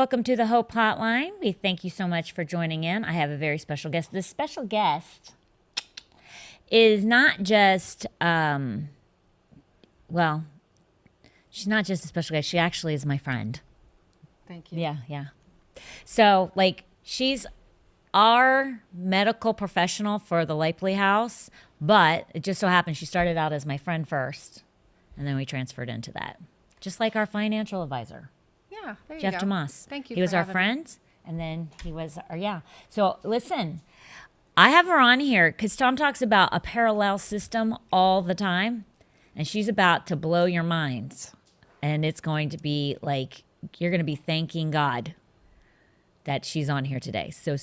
welcome to the Hope Hotline. We thank you so much for joining in. I have a very special guest. This special guest is not just, she's not just a special guest. She actually is my friend. Thank you. Yeah. So, she's our medical professional for the Lipley House, but it just so happens she started out as my friend first, and then we transferred into that. Just like our financial advisor. Yeah, there you Jeff go. DeMoss. Thank you. He was our friend, and then he was So listen, I have her on here because Tom talks about a parallel system all the time, and she's about to blow your minds. And it's going to be you're going to be thanking God that she's on here today. So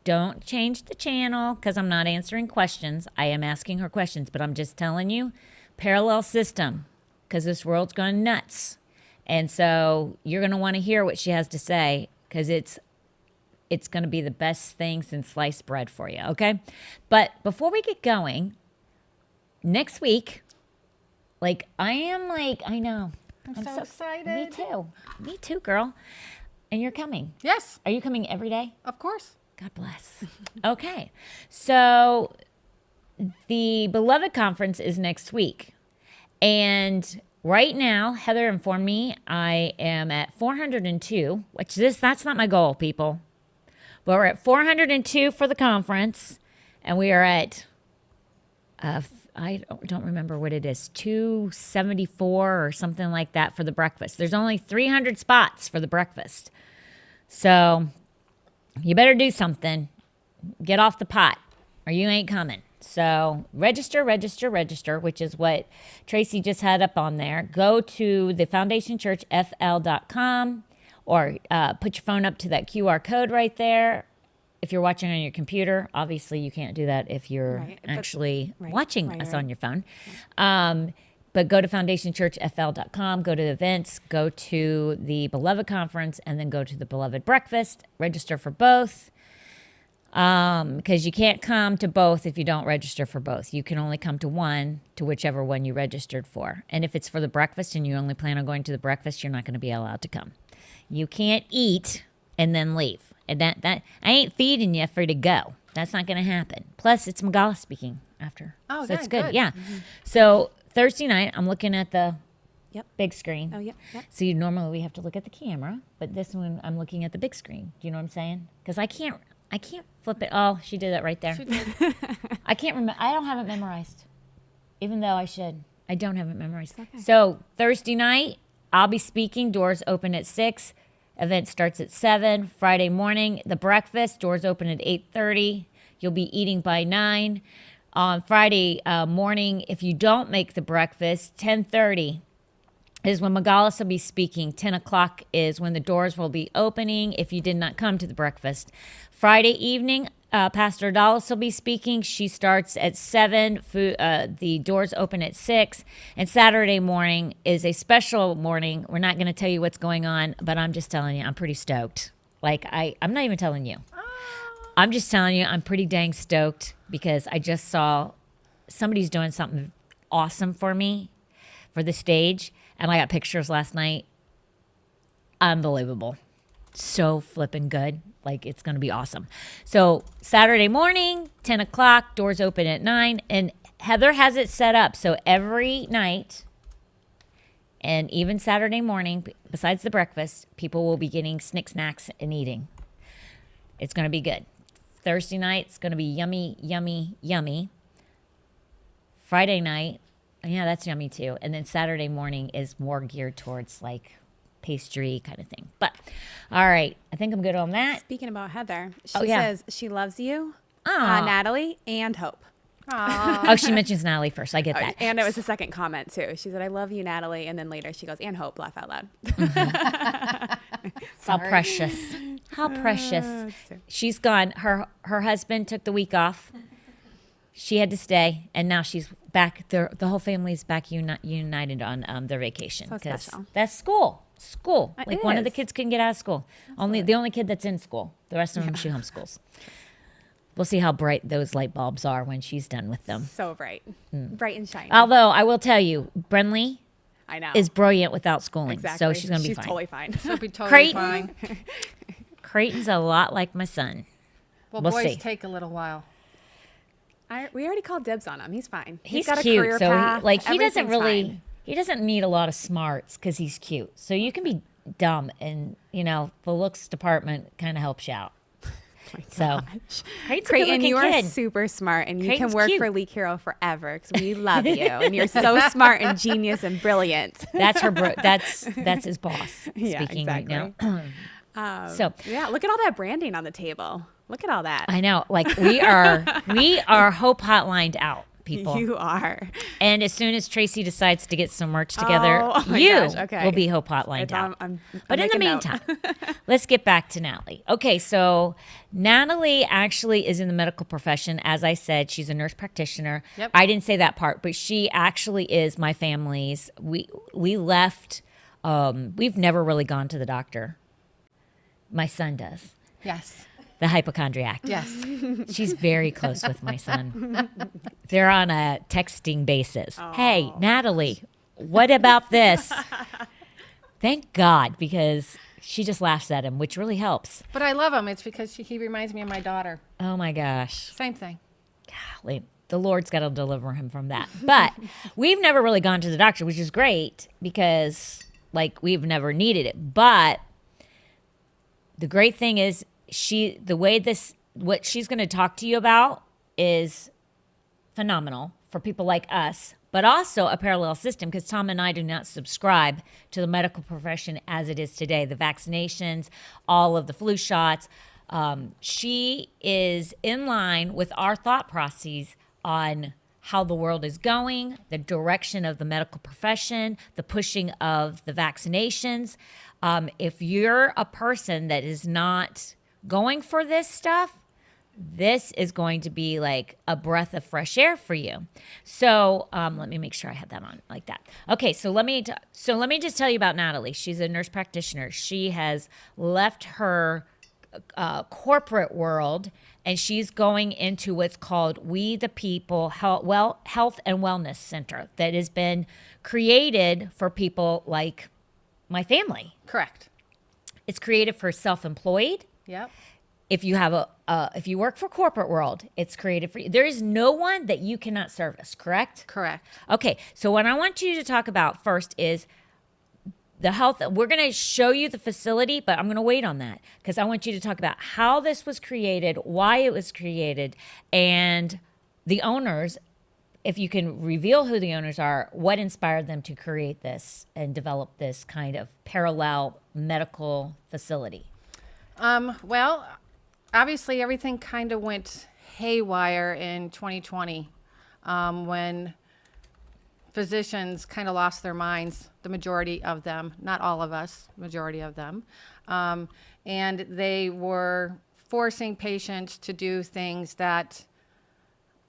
don't change the channel because I'm not answering questions. I am asking her questions, but I'm just telling you, parallel system, because this world's gone nuts. And so you're going to want to hear what she has to say because it's going to be the best thing since sliced bread for you, okay? But before we get going, next week, I know. I'm so excited. Me too, girl. And you're coming. Yes. Are you coming every day? Of course. God bless. Okay. So the Beloved Conference is next week. And right now, Heather informed me I am at 402, which that's not my goal, people. But we're at 402 for the conference, and we are at, I don't remember what it is, 274 or something like that for the breakfast. There's only 300 spots for the breakfast. So you better do something. Get off the pot, or you ain't coming. So register, which is what Tracy just had up on there. Go to the foundationchurchfl.com or put your phone up to that QR code right there. If you're watching on your computer, obviously you can't do that if you're watching us on your phone. But go to foundationchurchfl.com, go to events, go to the Beloved Conference, and then go to the Beloved Breakfast. Register for both. Because you can't come to both if you don't register for both. You can only come to one, to whichever one you registered for. And if it's for the breakfast and you only plan on going to the breakfast, you're not going to be allowed to come. You can't eat and then leave. And that I ain't feeding you for you to go. That's not going to happen. Plus, it's Magala speaking after. Oh, so it's good. good. Yeah. Mm-hmm. So Thursday night, I'm looking at the big screen. Oh, yep. So normally we have to look at the camera, but this one I'm looking at the big screen. Do you know what I'm saying? Because I can't flip it. Oh, she did that right there. She did. I can't remember. I don't have it memorized, even though I should. I don't have it memorized. Okay. So Thursday night, I'll be speaking. Doors open at 6. Event starts at 7. Friday morning, the breakfast. Doors open at 8:30. You'll be eating by 9. On Friday morning, if you don't make the breakfast, 10:30 is when Magalis will be speaking. 10 o'clock is when the doors will be opening if you did not come to the breakfast. Friday evening, Pastor Dallas will be speaking. She starts at 7. The doors open at 6. And Saturday morning is a special morning. We're not going to tell you what's going on, but I'm just telling you, I'm pretty stoked. I'm not even telling you. I'm just telling you, I'm pretty dang stoked because I just saw somebody's doing something awesome for me for the stage. And I got pictures last night. Unbelievable. So flipping good. It's going to be awesome. So Saturday morning, 10 o'clock, doors open at 9. And Heather has it set up. So every night and even Saturday morning, besides the breakfast, people will be getting snacks and eating. It's going to be good. Thursday night, it's going to be yummy, yummy, yummy. Friday night, yeah, that's yummy too. And then Saturday morning is more geared towards pastry kind of thing. But all right, I think I'm good on that. Speaking about Heather, she says she loves you, Aw. Natalie, and Hope. Oh, she mentions Natalie first. I get that. And it was the second comment too. She said, "I love you, Natalie," and then later she goes, "And Hope." Laugh out loud. How precious. How precious. She's gone. Her husband took the week off. She had to stay, and now she's back. The whole family's back united on their vacation. So special. That's school. One of the is. kids couldn't get out of school. The only kid that's in school. The rest of them she homeschools. We'll see how bright those light bulbs are when she's done with them. So bright. Bright and shiny. Although I will tell you, Brenly, I know. is brilliant without schooling. Exactly. So she's going to be She's fine. totally fine. She'll be totally Creighton? fine. Creighton's a lot like my son. Well, We'll boys see. take a little while. We already called dibs on him. He's fine. He's got cute. a career So path. he doesn't Everything's really, fine. he doesn't need a lot of smarts because he's cute. So you can be dumb and, the looks department kind of helps you out. So Creighton's a Creighton, good-looking you are kid. super smart, and you Creighton's can work cute. for Leak Hero forever because we love you, and you're so smart and genius and brilliant. That's her. That's his boss Yeah, speaking right now. So Yeah, look at all that branding on the table. Look at all that. I know, like we are Hope Hotlined out, people. You are. And as soon as Tracy decides to get some merch together, Oh my you gosh, okay. will be Hope Hotlined It's out. I'm But in the making note. meantime, let's get back to Natalie. Okay, so Natalie actually is in the medical profession. As I said, she's a nurse practitioner. Yep. I didn't say that part, but she actually is my family's. We left. We've never really gone to the doctor. My son does. Yes. The hypochondriac. Yes. She's very close with my son. They're on a texting basis. Hey, Natalie, what about this? Thank God, because she just laughs at him, which really helps. But I love him. It's because he reminds me of my daughter. Oh my gosh. Same thing. Golly, the Lord's got to deliver him from that. But we've never really gone to the doctor, which is great because, we've never needed it. But the great thing is, what she's going to talk to you about is phenomenal for people like us, but also a parallel system because Tom and I do not subscribe to the medical profession as it is today. The vaccinations, all of the flu shots. She is in line with our thought processes on how the world is going, the direction of the medical profession, the pushing of the vaccinations. If you're a person that is not going for this stuff, this is going to be like a breath of fresh air for you. So let me make sure I have that on like that. Okay, so let me just tell you about Natalie. She's a nurse practitioner. She has left her corporate world and she's going into what's called We the People Health and Wellness Center that has been created for people like my family. Correct. It's created for self-employed. Yep. If you have if you work for corporate world, it's created for you. There is no one that you cannot service, correct? Correct. Okay, so what I want you to talk about first is the health. We're going to show you the facility, but I'm going to wait on that because I want you to talk about how this was created, why it was created, and the owners. If you can reveal who the owners are, what inspired them to create this and develop this kind of parallel medical facility? Well, obviously everything kind of went haywire in 2020 when physicians kind of lost their minds, the majority of them, not all of us, majority of them. And they were forcing patients to do things that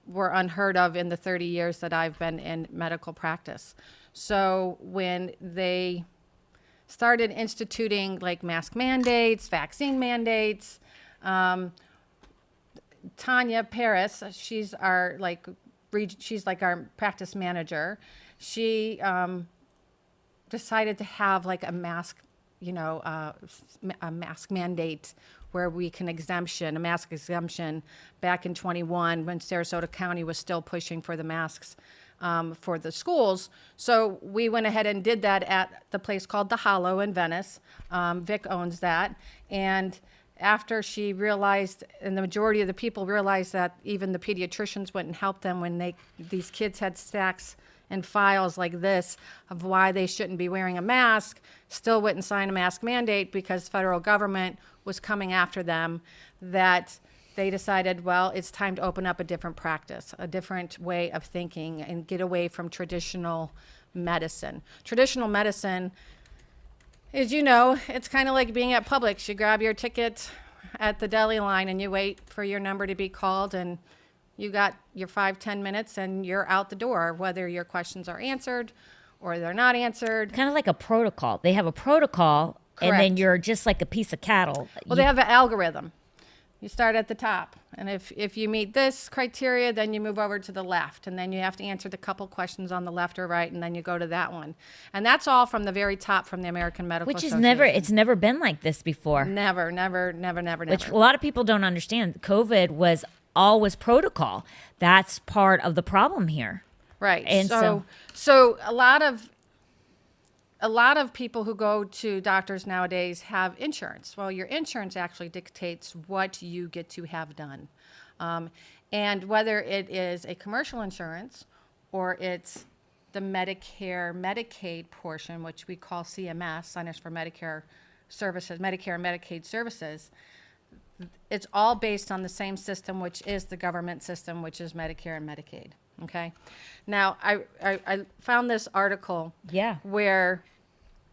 were unheard of in the 30 years that I've been in medical practice. So when they started instituting like mask mandates, vaccine mandates, Tanya Paris, she's our she's like our practice manager. She decided to have like a mask, a mask mandate where we can a mask exemption back in 21 when Sarasota County was still pushing for the masks for the schools. So we went ahead and did that at the place called The Hollow in Venice. Vic owns that. And after she realized, and the majority of the people realized that even the pediatricians wouldn't help them when these kids had stacks and files like this of why they shouldn't be wearing a mask, still wouldn't sign a mask mandate because federal government was coming after them, that they decided, well, it's time to open up a different practice, a different way of thinking, and get away from traditional medicine. Traditional medicine is, it's kind of like being at Publix. You grab your ticket at the deli line and you wait for your number to be called, and you got your 5-10 minutes and you're out the door, whether your questions are answered or they're not answered. Kind of like a protocol. They have a protocol, and then Correct. you're just like a piece of cattle. Well, they have an algorithm You start at the top. And if you meet this criteria, then you move over to the left. And then you have to answer the couple questions on the left or right, and then you go to that one. And that's all from the very top from the American Medical Which is Association. it's never been like this before. Never. Which a lot of people don't understand. COVID was always protocol. That's part of the problem here. Right. And so a lot of people who go to doctors nowadays have insurance. Well, your insurance actually dictates what you get to have done. And whether it is a commercial insurance or it's the Medicare, Medicaid portion, which we call CMS, Centers for Medicare Services, Medicare and Medicaid Services, it's all based on the same system, which is the government system, which is Medicare and Medicaid. Okay. Now, I found this article where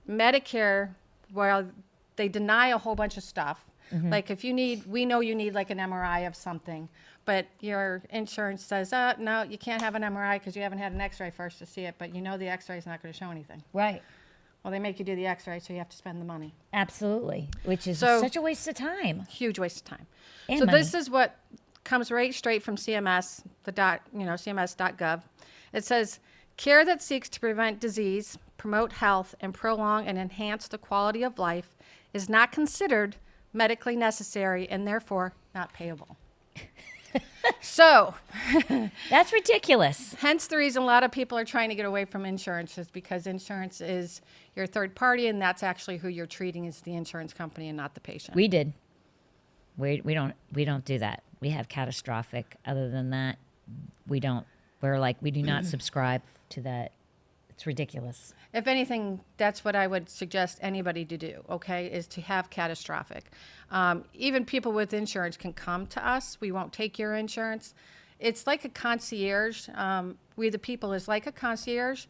Medicare, well, they deny a whole bunch of stuff. Like if you need, we know you need like an MRI of something, but your insurance says, no, you can't have an MRI because you haven't had an X-ray first to see it, but you know the X-ray is not going to show anything. Right. Well, they make you do the X-ray, so you have to spend the money. Absolutely. Which is such a waste of time. Huge waste of time. And so money. this is what comes right straight from CMS, CMS.gov. It says, care that seeks to prevent disease, promote health, and prolong and enhance the quality of life is not considered medically necessary and therefore not payable. So that's ridiculous. Hence the reason a lot of people are trying to get away from insurance is because insurance is your third party, and that's actually who you're treating is the insurance company and not the patient. We did. We don't do that. We have catastrophic. Other than that, we don't. We do not subscribe to that. It's ridiculous. If anything, that's what I would suggest anybody to do, okay, is to have catastrophic. Even people with insurance can come to us. We won't take your insurance. It's like a concierge. We the People is like a concierge,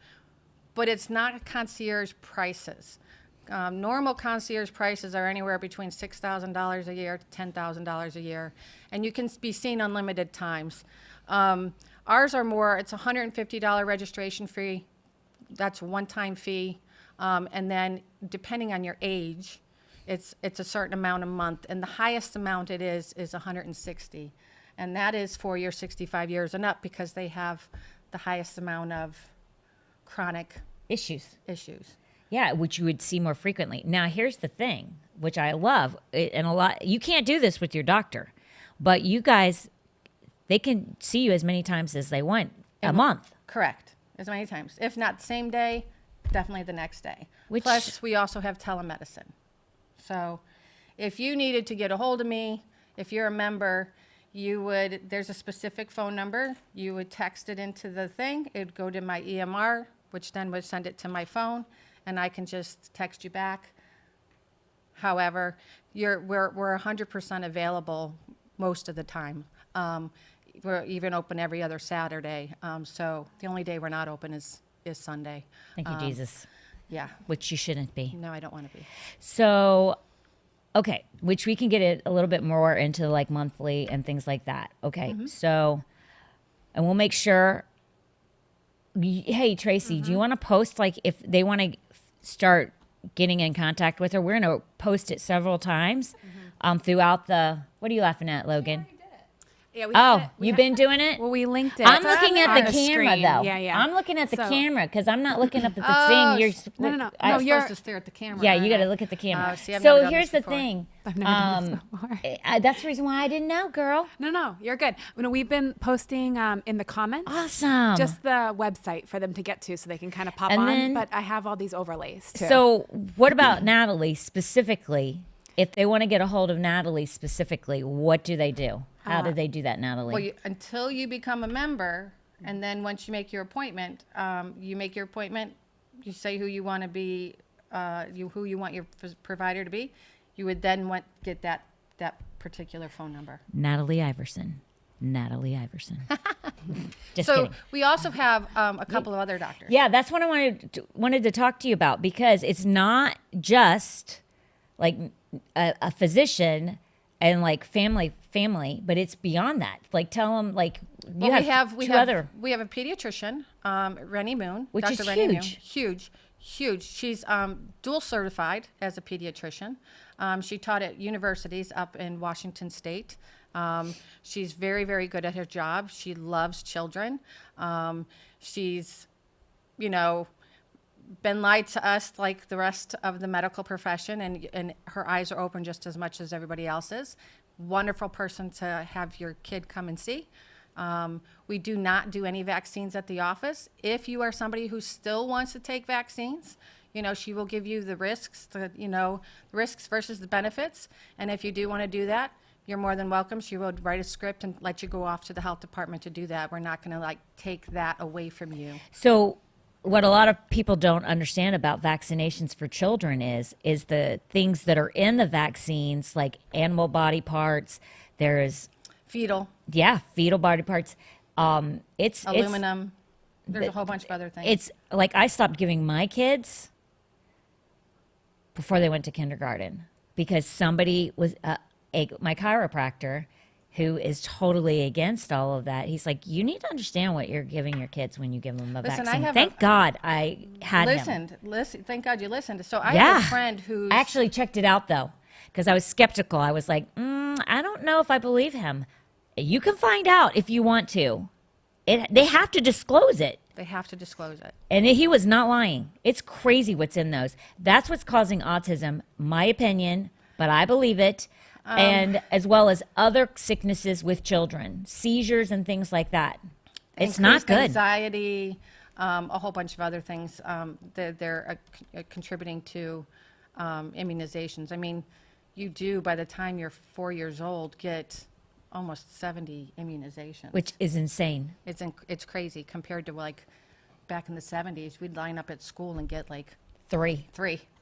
but it's not a concierge prices. Normal concierge prices are anywhere between $6,000 a year to $10,000 a year, and you can be seen unlimited times. Ours are more, it's a $150 registration fee. That's a one-time fee. And then depending on your age, it's a certain amount a month. And the highest amount it is $160. And that is for your 65 years and up because they have the highest amount of chronic issues. Yeah, which you would see more frequently. Now, here's the thing, which I love, and you can't do this with your doctor, but you guys, they can see you as many times as they want a month. Correct. As many times. If not the same day, definitely the next day. Which, plus, we also have telemedicine. So if you needed to get a hold of me, if you're a member, there's a specific phone number. You would text it into the thing. It would go to my EMR, which then would send it to my phone, and I can just text you back. However, we're 100% available most of the time. We're even open every other Saturday. So the only day we're not open is Sunday. Thank you, Jesus. Yeah. Which you shouldn't be. No, I don't want to be. So, okay, which we can get it a little bit more into like monthly and things like that. Okay, so, and we'll make sure. Hey, Tracy, do you want to post, like, if they want to start getting in contact with her? We're going to post it several times throughout the, what are you laughing at, Logan? Yeah, you've been doing it? Well, we linked it. I'm looking at the camera, screen. though. Yeah. I'm looking at the camera because I'm not looking up at the thing. No. I'm supposed to stare at the camera. Yeah, you got to look at the camera. See, I've never so done here's this the before. thing. I've never done this before. That's the reason why I didn't know, girl. No, you're good. We've been posting in the comments. Awesome. Just the website for them to get to so they can kind of pop And on. then- But I have all these overlays, too. So what about Natalie specifically? If they want to get a hold of Natalie specifically, what do they do? How do they do that, Natalie? Well, until you become a member, and then once you make your appointment, you say who you want to be, who you want your provider to be. You would then get that particular phone number. Natalie Iverson. Just So kidding. we also have a couple of other doctors. Yeah, that's what I wanted to talk to you about, because it's not just like a physician and like family, but it's beyond that. Like, tell them, like, We have a pediatrician, Rennie Moon, which Dr. is Rennie Moon. huge. Huge. She's dual certified as a pediatrician. She taught at universities up in Washington State. She's very, very good at her job. She loves children. She's, you know, been lied to us like the rest of the medical profession, and her eyes are open just as much as everybody else's. Wonderful person to have your kid come and see. We do not do any vaccines at the office. If you are somebody who still wants to take vaccines, you know, she will give you the risks, risks versus the benefits. And if you do want to do that, you're more than welcome. She will write a script and let you go off to the health department to do that. We're not going to like take that away from you. So what a lot of people don't understand about vaccinations for children is the things that are in the vaccines, like animal body parts. There's Fetal, fetal body parts. It's aluminum. There's a whole bunch of other things. It's like I stopped giving my kids before they went to kindergarten because somebody was my chiropractor, who is totally against all of that. He's like, you need to understand what you're giving your kids when you give them a vaccine. Thank God I had him. Thank God you listened. So I have a friend who I actually checked it out though, because I was skeptical. I was like, I don't know if I believe him. You can find out if you want to. They have to disclose it. They have to disclose it. And he was not lying. It's crazy what's in those. That's what's causing autism, my opinion, but I believe it. And as well as other sicknesses with children, seizures and things like that. It's not good. Anxiety, a whole bunch of other things. They're contributing to immunizations. I mean, you do, by the time you're 4 years old, get almost 70 immunizations. Which is insane. It's crazy compared to like back in the 70s. We'd line up at school and get like three.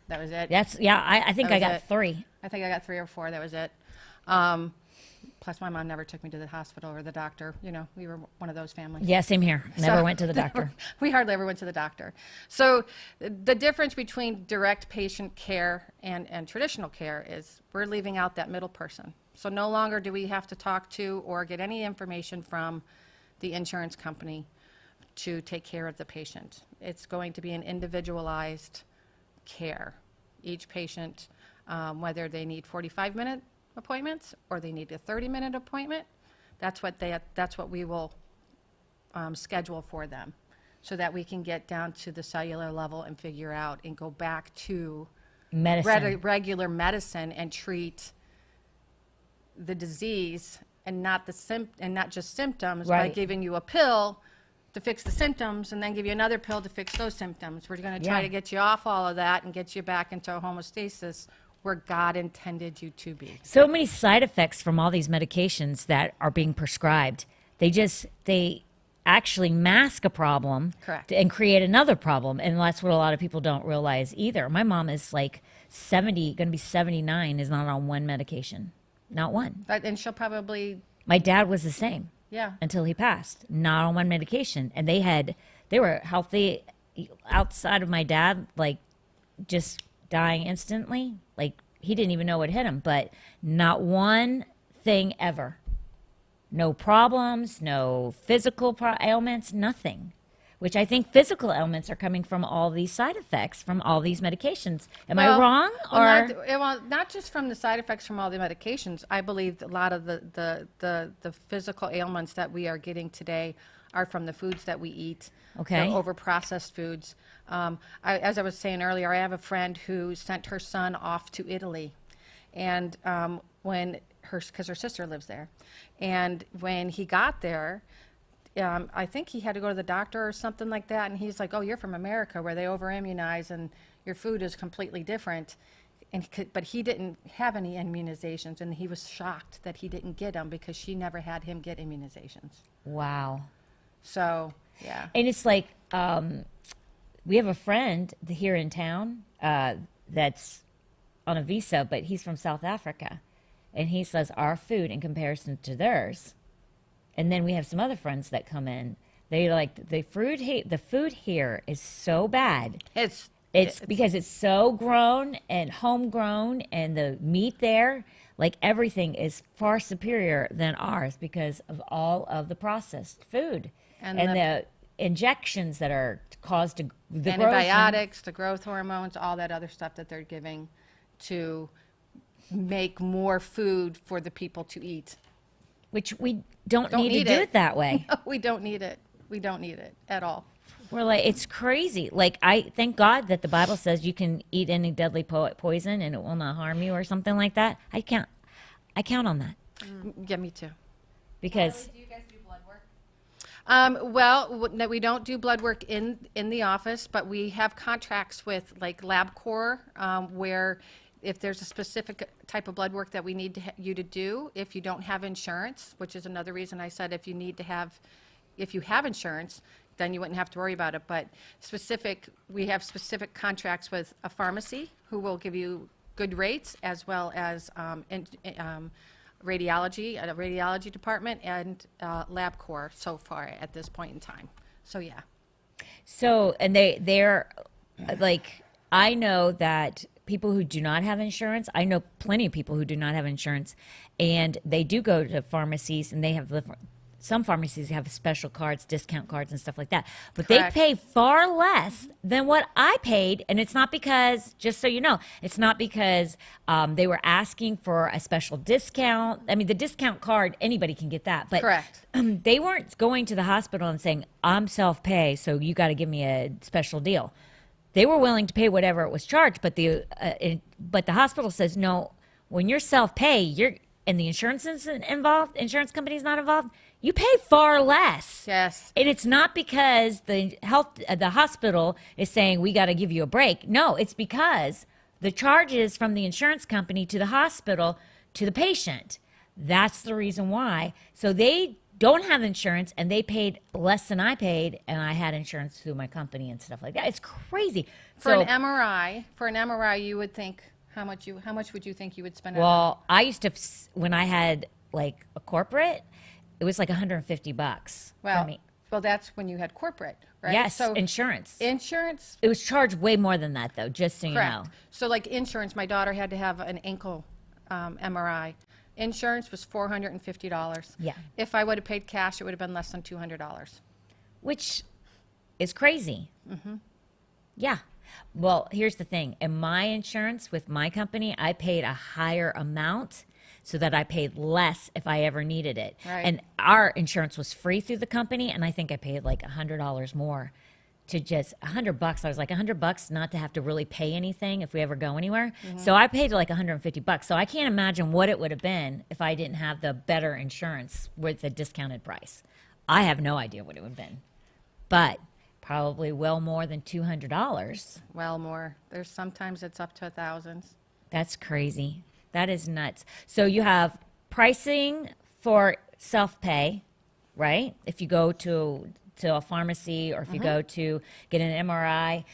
That was it. I think I got 3. I think I got 3 or 4. That was it. Plus, my mom never took me to the hospital or the doctor. You know, we were one of those families. Yeah, same here. Never went to the doctor. We hardly ever went to the doctor. So the difference between direct patient care and traditional care is we're leaving out that middle person. So no longer do we have to talk to or get any information from the insurance company to take care of the patient. It's going to be an individualized care. Each patient, whether they need 45-minute appointments or they need a 30-minute appointment, that's what we will schedule for them, so that we can get down to the cellular level and figure out and go back to regular medicine and treat the disease and not just symptoms by giving you a pill to fix the symptoms and then give you another pill to fix those symptoms. We're going to try to get you off all of that and get you back into a homeostasis where God intended you to be. So many side effects from all these medications that are being prescribed. They actually mask a problem. Correct. And create another problem. And that's what a lot of people don't realize either. My mom is like 70, going to be 79, is not on one medication. Not one. And she'll probably... My dad was the same. Yeah. Until he passed. Not on one medication. And they were healthy outside of my dad, like just dying instantly. Like he didn't even know what hit him, but not one thing ever. No problems, no physical ailments, nothing. Which I think physical ailments are coming from all these side effects from all these medications. Am I wrong? Not just from the side effects from all the medications. I believe a lot of the physical ailments that we are getting today are from the foods that we eat. Okay. The over-processed foods. As I was saying earlier, I have a friend who sent her son off to Italy, and because her sister lives there, and when he got there, I think he had to go to the doctor or something like that, and he's like, "Oh, you're from America, where they over-immunize, and your food is completely different." But he didn't have any immunizations, and he was shocked that he didn't get them because she never had him get immunizations. Wow. So, yeah. And it's like we have a friend here in town that's on a visa, but he's from South Africa, and he says our food in comparison to theirs. And then we have some other friends that come in. They like the food here is so bad. It's because it's so grown and homegrown, and the meat there, like everything is far superior than ours because of all of the processed food. And injections that are caused to the growth. Antibiotics, the growth hormones, all that other stuff that they're giving to make more food for the people to eat. Which we don't Don't need need to do it. it that way. We don't need it. We don't need it at all. We're like, it's crazy. Like, I thank God that the Bible says you can eat any deadly poison and it will not harm you or something like that. I count on that Yeah, me too. because Do you guys do blood work? No, we don't do blood work in the office, but we have contracts with like LabCorp, where if there's a specific type of blood work that we need you to do, if you don't have insurance, which is another reason I said if you have insurance, then you wouldn't have to worry about it. But we have specific contracts with a pharmacy who will give you good rates, as well as radiology, a radiology department, and LabCorp so far at this point in time. So yeah. so, and they're like, I know that people who do not have insurance, I know plenty of people who do not have insurance, and they do go to pharmacies, and they have some pharmacies have special cards, discount cards, and stuff like that. But Correct. they pay far less than what I paid, and it's not because, just so you know, it's not because they were asking for a special discount. I mean, the discount card, anybody can get that. But Correct. they weren't going to the hospital and saying, I'm self-pay, so you got to give me a special deal. They were willing to pay whatever it was charged, but the hospital says, no, when you're self-pay, and the insurance isn't involved, insurance company's not involved, you pay far less. Yes. And it's not because the hospital is saying we got to give you a break. No, it's because the charges from the insurance company to the hospital to the patient. That's the reason why. So they don't have insurance, and they paid less than I paid, and I had insurance through my company and stuff like that. It's crazy. For an MRI, you would think how much would you think you would spend? Well, I used to, when I had like a corporate, it was like $150 for me. Well, that's when you had corporate, right? Yes, So insurance. insurance, It was charged way more than that, though, just so you know. correct. So like insurance, my daughter had to have an ankle MRI. Insurance was $450. Yeah. If I would have paid cash, it would have been less than $200. Which is crazy. Mm-hmm. Yeah. Well, here's the thing. In my insurance with my company, I paid a higher amount so that I paid less if I ever needed it. Right. And our insurance was free through the company, and I think I paid like $100 more to just $100. I was like $100 not to have to really pay anything if we ever go anywhere. Mm-hmm. So I paid like $150. So I can't imagine what it would have been if I didn't have the better insurance with the discounted price. I have no idea what it would have been, but probably well more than $200. Well, more. There's sometimes it's up to thousands. That's crazy. That is nuts. So you have pricing for self-pay, right? If you go to a pharmacy, or if you go to get an MRI,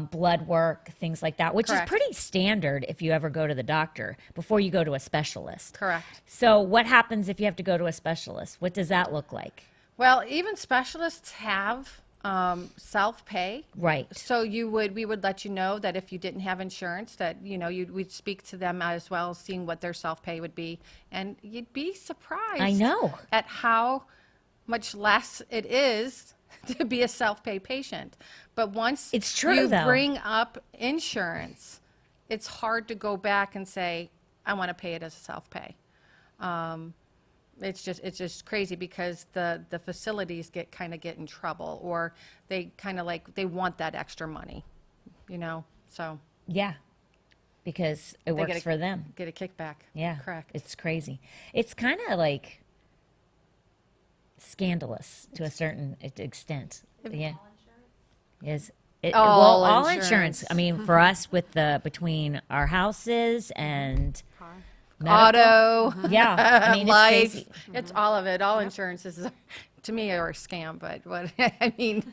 blood work, things like that, which Correct. is pretty standard if you ever go to the doctor before you go to a specialist. Correct. So what happens if you have to go to a specialist? What does that look like? Well, even specialists have self-pay. Right. So we would let you know that if you didn't have insurance, that we'd speak to them as well, seeing what their self-pay would be, and you'd be surprised. I know. At how much less it is to be a self-pay patient. But once It's true, you though. bring up insurance, it's hard to go back and say, I want to pay it as a self-pay. It's just crazy because the facilities get in trouble, or they they want that extra money, so Yeah. Because it They works get a- for them. get a kickback. Yeah. Correct. It's crazy. It's kind of like scandalous to a certain extent. Yeah. Is it, All all insurance. insurance. I mean, for us with between our houses and medical, Auto, yeah, I mean, it's life, crazy. it's all of it. All insurances, to me, are a scam, but I mean,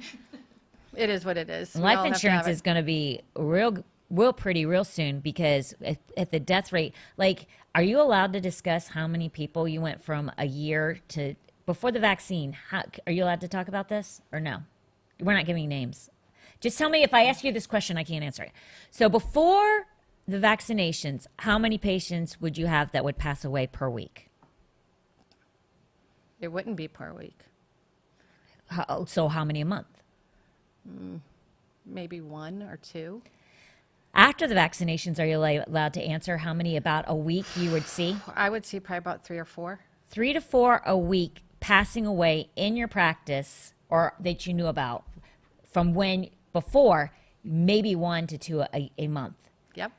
it is what it is. We all Life have to insurance have it. is going to be real pretty real soon, because at the death rate, like, are you allowed to discuss how many people you went from a year to before the vaccine? Are you allowed to talk about this or no? We're not giving names. Just tell me, if I ask you this question, I can't answer it. So before the vaccinations, how many patients would you have that would pass away per week? It wouldn't be per week. So how many a month? Maybe 1 or 2. After the vaccinations, are you allowed to answer how many about a week you would see? I would see probably about 3 or 4. 3 to 4 a week passing away in your practice or that you knew about from when before, maybe 1 to 2 a month. Yep.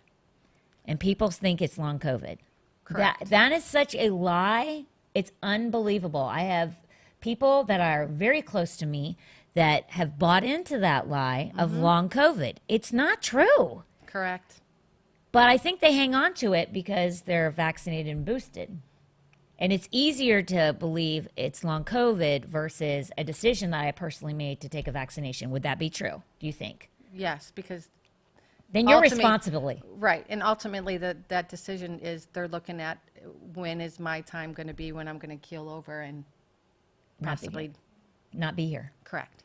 And people think it's long COVID. Correct. That is such a lie. It's unbelievable. I have people that are very close to me that have bought into that lie of long COVID. It's not true. Correct. But I think they hang on to it because they're vaccinated and boosted. And it's easier to believe it's long COVID versus a decision that I personally made to take a vaccination. Would that be true, do you think? Yes, because Then your ultimate- responsibility. right, and ultimately that decision is they're looking at when is my time going to be when I'm going to keel over and Not be possibly Not be here. correct.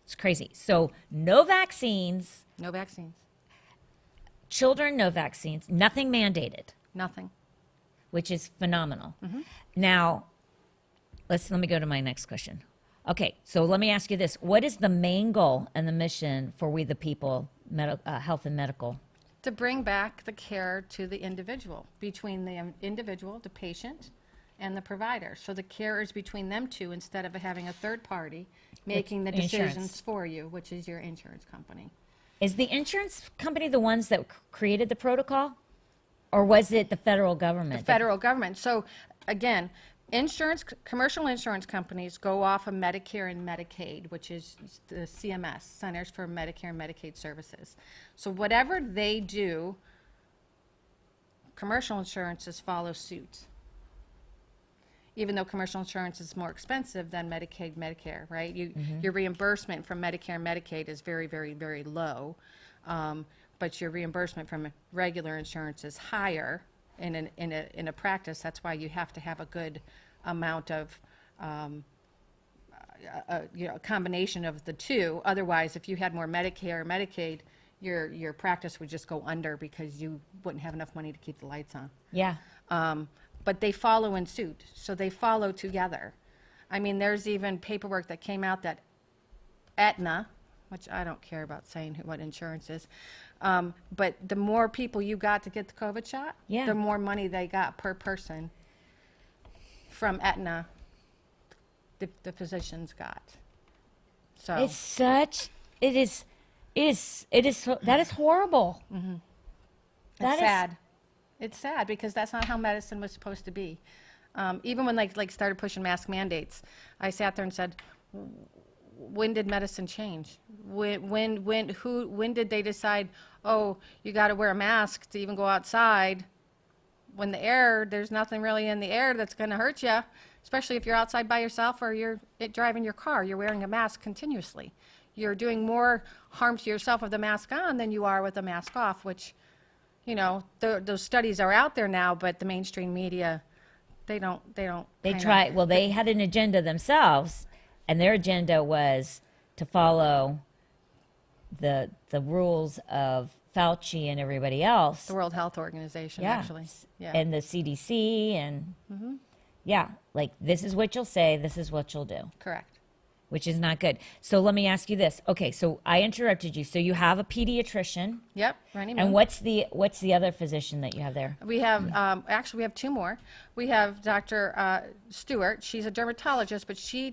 It's crazy. So no vaccines, No vaccines, children, no vaccines, nothing mandated, nothing. which is phenomenal. Now, let me go to my next question. Okay, so let me ask you this. What is the main goal and the mission for We the People, Health and Medical? To bring back the care to the individual, between the individual, the patient, and the provider. So the care is between them two instead of having a third party making the Insurance. decisions for you, which is your insurance company. Is the insurance company the ones that created the protocol? Or was it the federal government? Federal government. So again, commercial insurance companies go off of Medicare and Medicaid, which is the CMS, Centers for Medicare and Medicaid Services. So whatever they do, commercial insurances follow suit. Even though commercial insurance is more expensive than Medicaid, Medicare, right? Your reimbursement from Medicare and Medicaid is very, very, very low, but your reimbursement from regular insurance is higher in a practice. That's why you have to have a good amount of, a combination of the two. Otherwise, if you had more Medicare or Medicaid, your practice would just go under because you wouldn't have enough money to keep the lights on. Yeah. But they follow in suit, so they follow together. I mean, there's even paperwork that came out that Aetna, which I don't care about saying what insurance is, but the more people you got to get the COVID shot, Yeah. the more money they got per person from Aetna, the physicians got. So It's such, that is horrible. That it's is- sad. It's sad because that's not how medicine was supposed to be. Even when like started pushing mask mandates, I sat there and said, when did medicine change? When did they decide, oh, you got to wear a mask to even go outside? When there's nothing really in the air that's going to hurt you, especially if you're outside by yourself or you're driving your car. You're wearing a mask continuously. You're doing more harm to yourself with the mask on than you are with the mask off, which, those studies are out there now, but the mainstream media, they don't. They had an agenda themselves, and their agenda was to follow the rules of Fauci and everybody else. The World Health Organization, Yeah. actually. Yeah. And the CDC and yeah, like this is what you'll say, this is what you'll do, Correct. which is not good. So let me ask you this. Okay, so I interrupted you. So you have a pediatrician, Yep. Randy and Moon. what's the other physician that you have there? We have, actually, we have 2 more. We have Dr. Stewart. She's a dermatologist, but she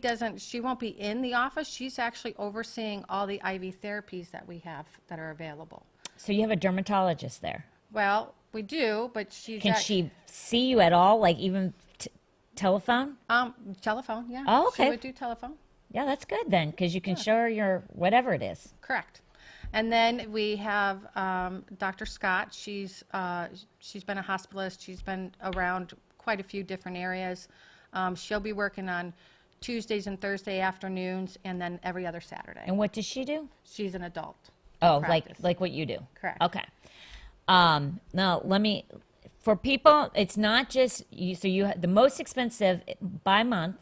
won't be in the office. She's actually overseeing all the IV therapies that we have that are available. So you have a dermatologist there. Well, we do, but she's Can she see you at all, like even telephone? telephone, yeah. Oh, okay. She would do telephone. Yeah, that's good then, because you can show her your whatever it is. Correct. And then we have Dr. Scott. She's been a hospitalist. She's been around quite a few different areas. She'll be working on Tuesdays and Thursday afternoons, and then every other Saturday. And what does she do? She's an adult. Oh, practice. like what you do. Correct. Okay. Now for people, it's not just you. So the most expensive by month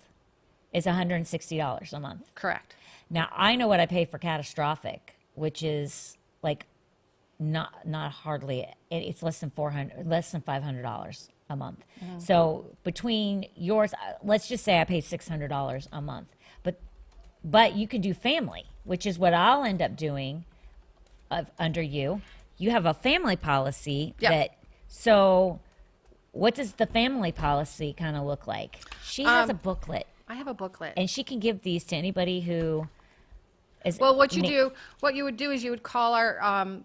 is $160 a month. Correct. Now I know what I pay for catastrophic, which is like not hardly. It's less than $500 a month. So between yours, let's just say I pay $600 a month, but but you can do family, which is what I'll end up doing under you. You have a family policy Yep. so what does the family policy kind of look like? She has a booklet, I have a booklet. and she can give these to anybody who is. Well, what you would do is you would call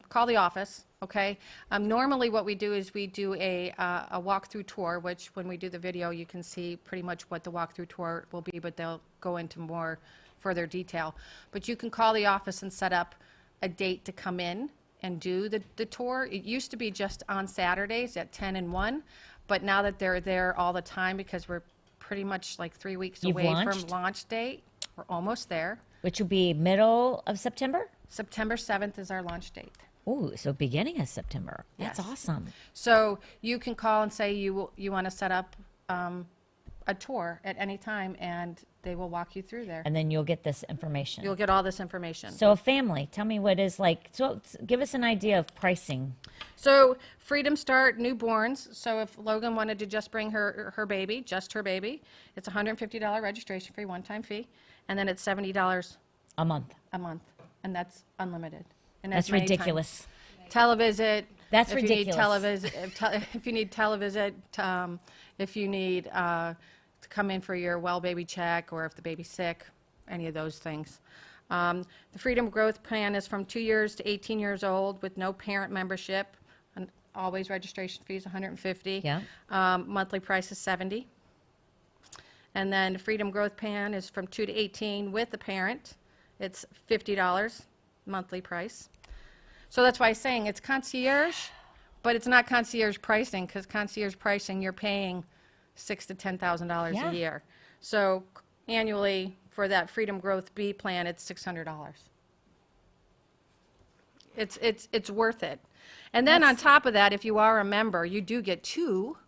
call the office. Okay. Normally, what we do is we do a walkthrough tour, which when we do the video, you can see pretty much what the walkthrough tour will be, but they'll go into more further detail. But you can call the office and set up a date to come in and do the tour. It used to be just on Saturdays at 10 and 1, but now that they're there all the time, because we're pretty much like 3 weeks You've away launched? from launch date, we're almost there. Which will be middle of September. September 7th is our launch date. Oh, so beginning of September. That's Yes. awesome. So you can call and say you want to set up a tour at any time, and they will walk you through there. And then you'll get this information. You'll get all this information. So a family, tell me what is like. So give us an idea of pricing. So Freedom Start newborns. So if Logan wanted to just bring her baby, just her baby, it's $150 registration fee, one-time fee, and then it's $70 A month. a month, and that's unlimited. And That's as many ridiculous. times. Televisit. That's if ridiculous. You need if you need televisit, if you need to come in for your well baby check, or if the baby's sick, any of those things. The Freedom Growth Plan is from 2 years to 18 years old with no parent membership. And always registration fees $150. Yeah. Monthly price is $70. And then the Freedom Growth Plan is from 2 to 18 with the parent. It's $50 monthly price. So that's why I'm saying it's concierge, but it's not concierge pricing, because concierge pricing, you're paying $6,000 to $10,000 Yeah. a year. So annually for that Freedom Growth B plan, it's $600. It's worth it. And then on top of that, if you are a member, you do get 2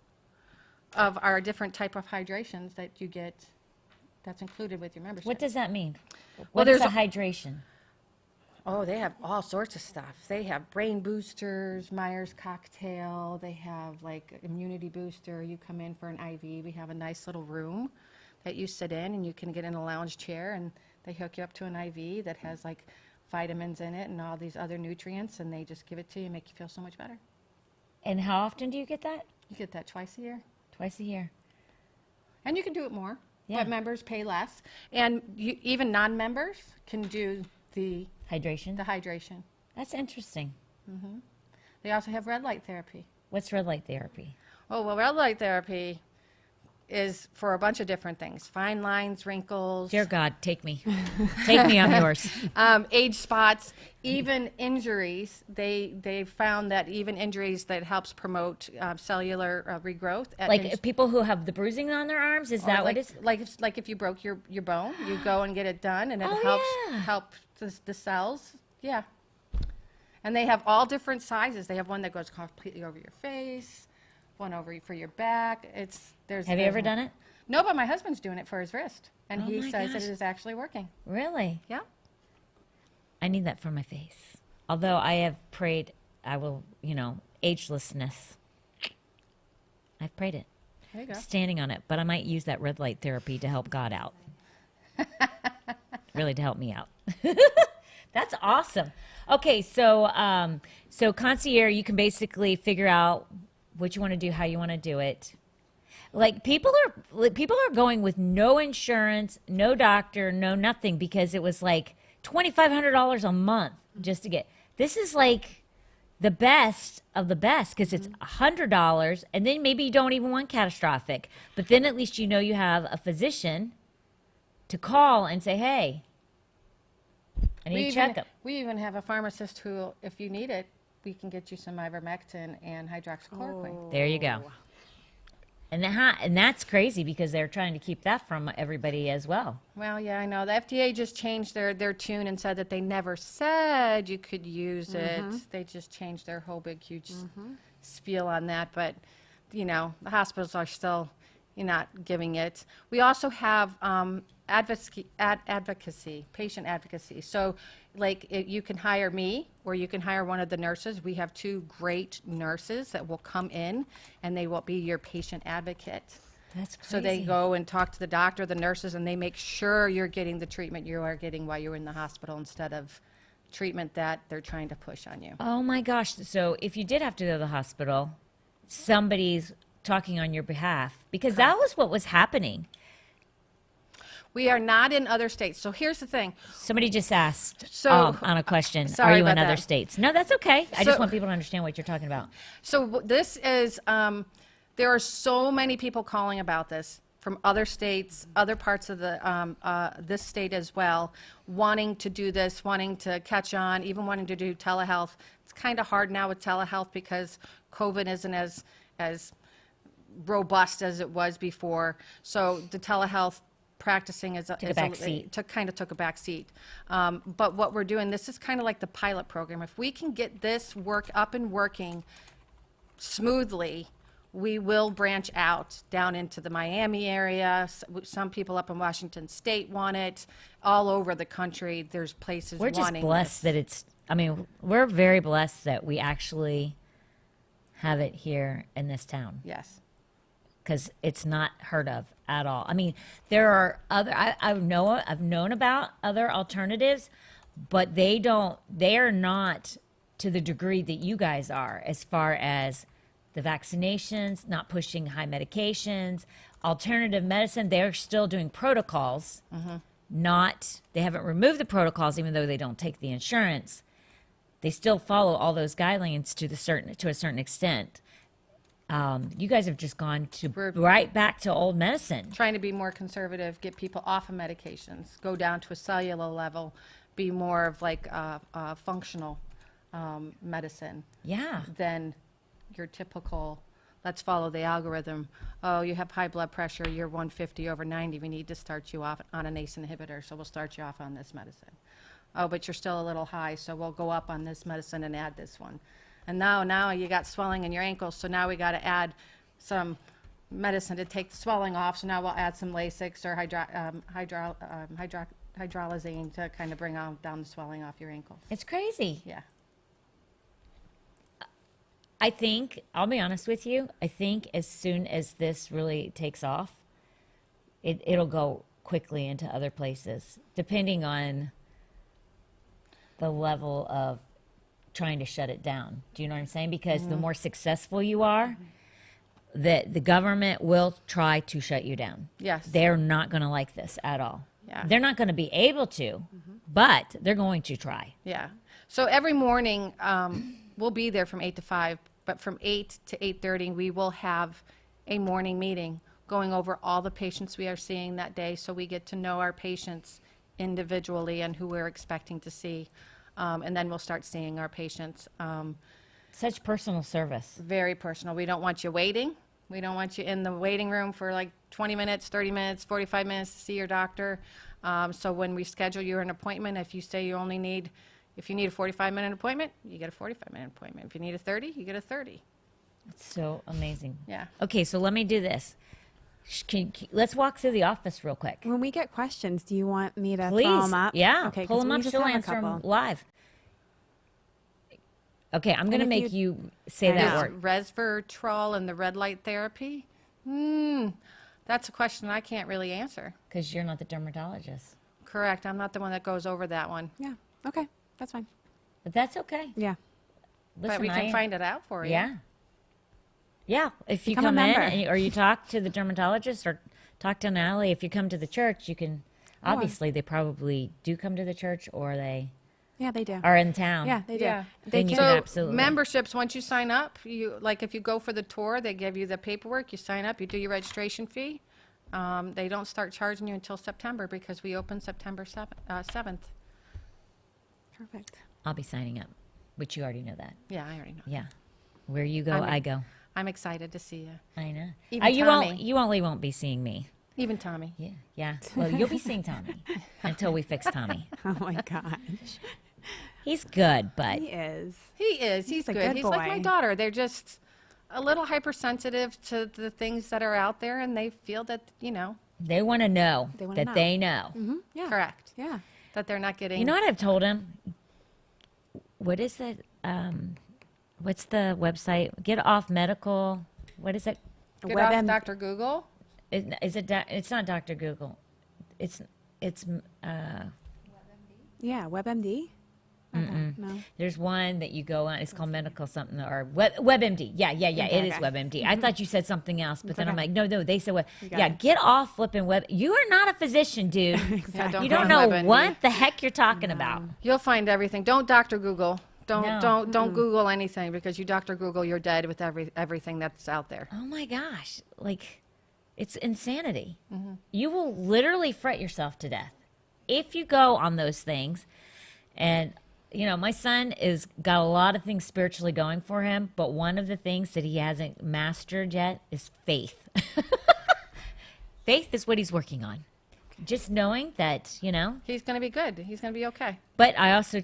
of our different type of hydrations that you get, that's included with your membership. What does that mean? Well, What is there's a hydration? Oh, they have all sorts of stuff. They have brain boosters, Myers cocktail. They have like immunity booster. You come in for an IV. We have a nice little room that you sit in, and you can get in a lounge chair, and they hook you up to an IV that has like vitamins in it and all these other nutrients, and they just give it to you, make you feel so much better. And how often do you get that? You get that twice a year. Twice a year. And you can do it more, Yeah. but members pay less. And even non-members can do the Hydration. hydration. That's interesting. They also have red light therapy. What's red light therapy? Oh, well, red light therapy is for a bunch of different things. Fine lines, wrinkles, Dear God, take me. Take me, I'm yours. age spots, even injuries. They found that even injuries that helps promote cellular regrowth. Like people who have the bruising on their arms, is that what it is? Like if you broke your bone, you go and get it done, and it Oh, helps the cells. Yeah. And they have all different sizes. They have one that goes completely over your face, one over for your back. Have you ever done it? No, but my husband's doing it for his wrist, and Oh he my says gosh. that it is actually working. Really? Yeah. I need that for my face. Although I have prayed, I will, agelessness. I've prayed it. There you go. Standing on it, but I might use that red light therapy to help God out. Really, to help me out. That's awesome. Okay, so concierge, you can basically figure out what you want to do, how you want to do it. Like people are going with no insurance, no doctor, no nothing, because it was like $2,500 a month just to get. This is like the best of the best, because it's $100, and then maybe you don't even want catastrophic, but then at least you have a physician to call and say, hey, I need a checkup. We even have a pharmacist who, if you need it, we can get you some ivermectin and hydroxychloroquine. There you go. And that's crazy, because they're trying to keep that from everybody as well. Well, yeah, I know. The FDA just changed their tune and said that they never said you could use it. They just changed their whole big, huge spiel on that. But, the hospitals are still not giving it. We also have advocacy, patient advocacy. So, you can hire me, or you can hire one of the nurses. We have 2 great nurses that will come in, and they will be your patient advocate. That's crazy. So they go and talk to the doctor, the nurses, and they make sure you're getting the treatment you are getting while you're in the hospital instead of treatment that they're trying to push on you. Oh my gosh. So if you did have to go to the hospital, somebody's talking on your behalf, because that was what was happening. We are not in other states. So here's the thing. Somebody just asked So- on a question, sorry are you in about other that. states? No, that's okay. I So- just want people to understand what you're talking about. So this is, there are so many people calling about this from other states, other parts of the this state as well, wanting to do this, wanting to catch on, even wanting to do telehealth. It's kind of hard now with telehealth because COVID isn't as robust as it was before. So the telehealth practicing is a back seat. took a back seat. But what we're doing, this is kind of like the pilot program. If we can get this work up and working smoothly, we will branch out down into the Miami area. Some people up in Washington State want it. All over the country, there's places We're just wanting blessed this. that it's, I mean, we're very blessed that we actually have it here in this town, Yes. because it's not heard of at all. I mean, there are other, I've known about other alternatives, but they are not to the degree that you guys are as far as the vaccinations, not pushing high medications, alternative medicine. They're still doing protocols, they haven't removed the protocols, even though they don't take the insurance. They still follow all those guidelines to a certain extent. You guys have just gone to right back to old medicine. Trying to be more conservative, get people off of medications, go down to a cellular level, be more of like a functional medicine Yeah. than your typical, let's follow the algorithm. Oh, you have high blood pressure, you're 150/90, we need to start you off on an ACE inhibitor, so we'll start you off on this medicine. Oh, but you're still a little high, so we'll go up on this medicine and add this one. And now you got swelling in your ankles, so now we got to add some medicine to take the swelling off, so now we'll add some Lasix or hydrolizine to kind of bring down the swelling off your ankles. It's crazy. Yeah. I think, I'll be honest with you, I think as soon as this really takes off, it'll go quickly into other places, depending on the level of trying to shut it down. Do you know what I'm saying? Because the more successful you are, the government will try to shut you down. Yes. They're not going to like this at all. Yeah. They're not going to be able to, but they're going to try. Yeah. So every morning, we'll be there from 8 to 5, but from 8 to 8:30, we will have a morning meeting going over all the patients we are seeing that day, so we get to know our patients individually and who we're expecting to see. And then we'll start seeing our patients. Such personal service. Very personal. We don't want you waiting. We don't want you in the waiting room for like 20 minutes, 30 minutes, 45 minutes to see your doctor. So when we schedule you an appointment, if you say if you need a 45-minute appointment, you get a 45-minute appointment. If you need a 30, you get a 30. It's so amazing. Yeah. Okay, so let me do this. Let's walk through the office real quick. When we get questions, do you want me to Please. throw them up? Yeah. Okay, pull 'cause them we up. just She'll have a answer them couple. live. Okay, I'm going to if make you say I that know. word. Resveratrol and the red light therapy? That's a question I can't really answer. Because you're not the dermatologist. Correct. I'm not the one that goes over that one. Yeah. Okay. That's fine. But that's okay. Yeah. Listen, But we can find it out for you. Yeah. Yeah. If you Become a come in member. or you talk to the dermatologist or talk to Natalie, if you come to the church, you can. Obviously, they probably do come to the church or they Yeah, they do. are in town. Yeah, they do. Yeah. They Then you can. can So absolutely. memberships, once you sign up, if you go for the tour, they give you the paperwork, you sign up, you do your registration fee. They don't start charging you until September because we open September 7th. Perfect. I'll be signing up, which you already know that. Yeah, I already know. Yeah. Where you go, I'm- I go. I'm excited to see you. I know. Even You Tommy. won't. You only won't be seeing me. Even Tommy. Yeah. Yeah. Well, you'll be seeing Tommy until we fix Tommy. Oh my gosh. He's good, but He is. He is. He's a good. good He's like my boy. daughter. They're just a little hypersensitive to the things that are out there, and they feel that, they want to know They wanna that know. they know. Yeah. correct. Yeah. That they're not getting. You know what I've told him? What is it? What's the website? Get off medical. What is it? Get WebM off Dr. Google. Is it? It's not Dr. Google. It's Yeah, WebMD. Okay, no. There's one that you go on. It's called medical something or WebMD. Yeah. It is okay. WebMD. I thought you said something else, but then I'm like, no. They said what? got Yeah, it. get off flipping web. You are not a physician, dude. Yeah, You go don't on know WebMD. what the heck you're talking about. You'll find everything. Don't Dr. Google. No. Don't Google anything, because you Dr. Google, you're dead with everything that's out there. Oh my gosh, like it's insanity. You will literally fret yourself to death if you go on those things. And you know, my son is got a lot of things spiritually going for him, but one of the things that he hasn't mastered yet is faith. Faith is what he's working on. Just knowing that, you know. He's going to be good. He's going to be okay. But I also,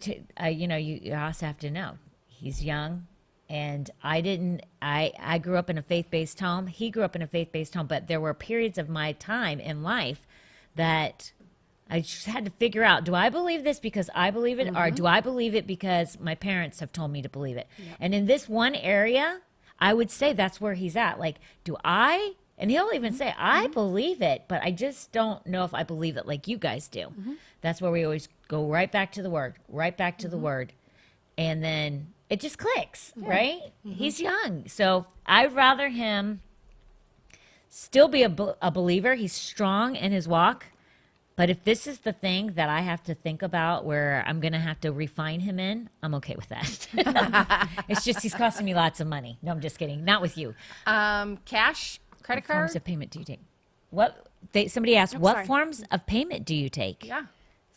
you know, you also have to know he's young, and I grew up in a faith-based home. He grew up in a faith-based home, but there were periods of my time in life that I just had to figure out, do I believe this because I believe it, or do I believe it because my parents have told me to believe it? Yep. And in this one area, I would say that's where he's at. Like, do I? And he'll even say, I believe it, but I just don't know if I believe it like you guys do. That's where we always go right back to the word, right back to the word. And then it just clicks, right? He's young. So I'd rather him still be a believer. He's strong in his walk. But if this is the thing that I have to think about where I'm going to have to refine him in, I'm okay with that. It's just he's costing me lots of money. No, I'm just kidding. Not with you. Cash, credit What forms card. of payment do you take? Somebody asked, what forms of payment do you take? Yeah.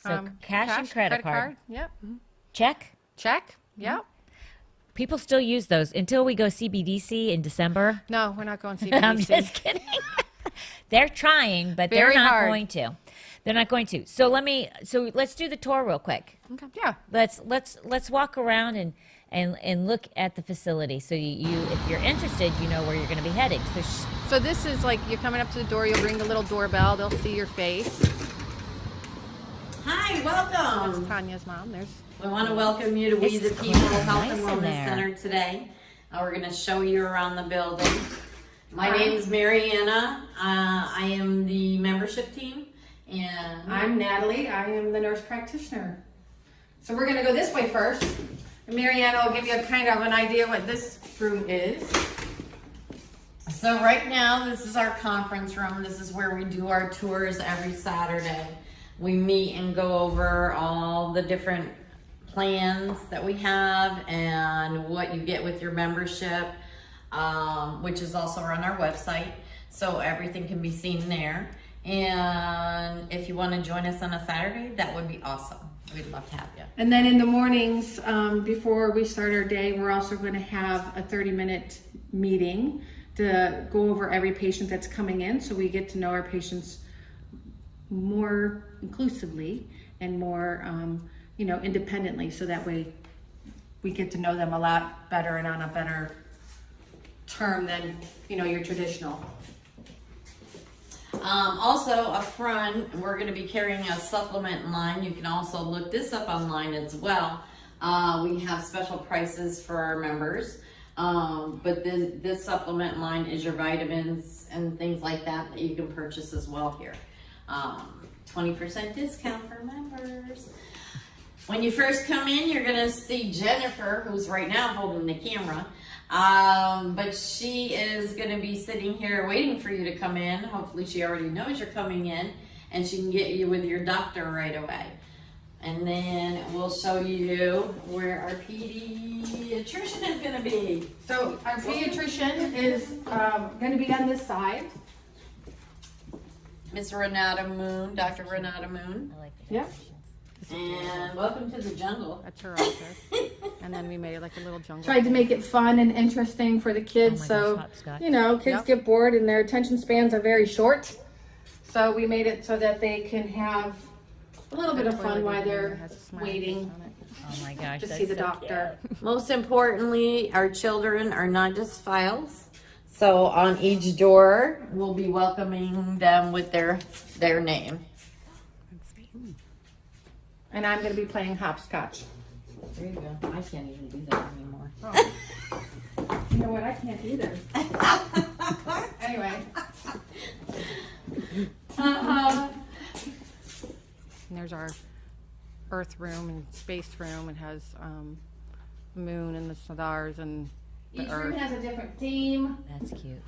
So cash and credit card. Yep. Check? Check. Yep. People still use those until we go CBDC in December. No, we're not going CBDC. I'm just kidding. They're trying, but Very they're not hard. going to. They're not going to. So let's do the tour real quick. Okay. Yeah. Let's walk around and look at the facility. So you if you're interested, you know where you're going to be heading. So this is like you're coming up to the door. You'll ring the little doorbell. They'll see your face. Hi, That's welcome. Tanya's mom. There's. We want to welcome you to We This the is People quite Health nice and in Wellness there. Center today. We're going to show you around the building. My name is Mariana. I am the membership team. And I'm Natalie. I am the nurse practitioner. So we're going to go this way first. And Mariana will give you a kind of an idea what this room is. so right now, this is our conference room. This is where we do our tours every Saturday. We meet and go over all the different plans that we have and what you get with your membership, which is also on our website. So everything can be seen there. And if you want to join us on a Saturday, that would be awesome. We'd love to have you. And then in the mornings, before we start our day, we're also going to have a 30-minute meeting to go over every patient that's coming in, so we get to know our patients more inclusively and more, independently. So that way, we get to know them a lot better and on a better term than your traditional. Also up front, we're going to be carrying a supplement line. You can also look this up online as well. We have special prices for our members. But this supplement line is your vitamins and things like that you can purchase as well here. 20% discount for members. When you first come in, you're going to see Jennifer, who's right now holding the camera. But she is going to be sitting here waiting for you to come in. Hopefully she already knows you're coming in and she can get you with your doctor right away. And then we'll show you where our pediatrician is going to be. So our pediatrician is going to be on this side. Miss Renata Moon, Dr. Renata Moon. I like the Yep. And welcome to the jungle. That's her office. And then we made it like a little jungle. Tried to make it fun and interesting for the kids, Oh my so gosh, hopscotch. kids Yep. get bored and their attention spans are very short. So we made it so that they can have a little bit of fun while they're waiting Oh my gosh, to that's see the so doctor. Most importantly, our children are not just files. So on each door, we'll be welcoming them with their name. And I'm going to be playing hopscotch. There you go. I can't even do that anymore. You know what? I can't either. Anyway, here's our Earth room and space room. It has moon and the stars and the Each Earth. room has a different theme, That's cute.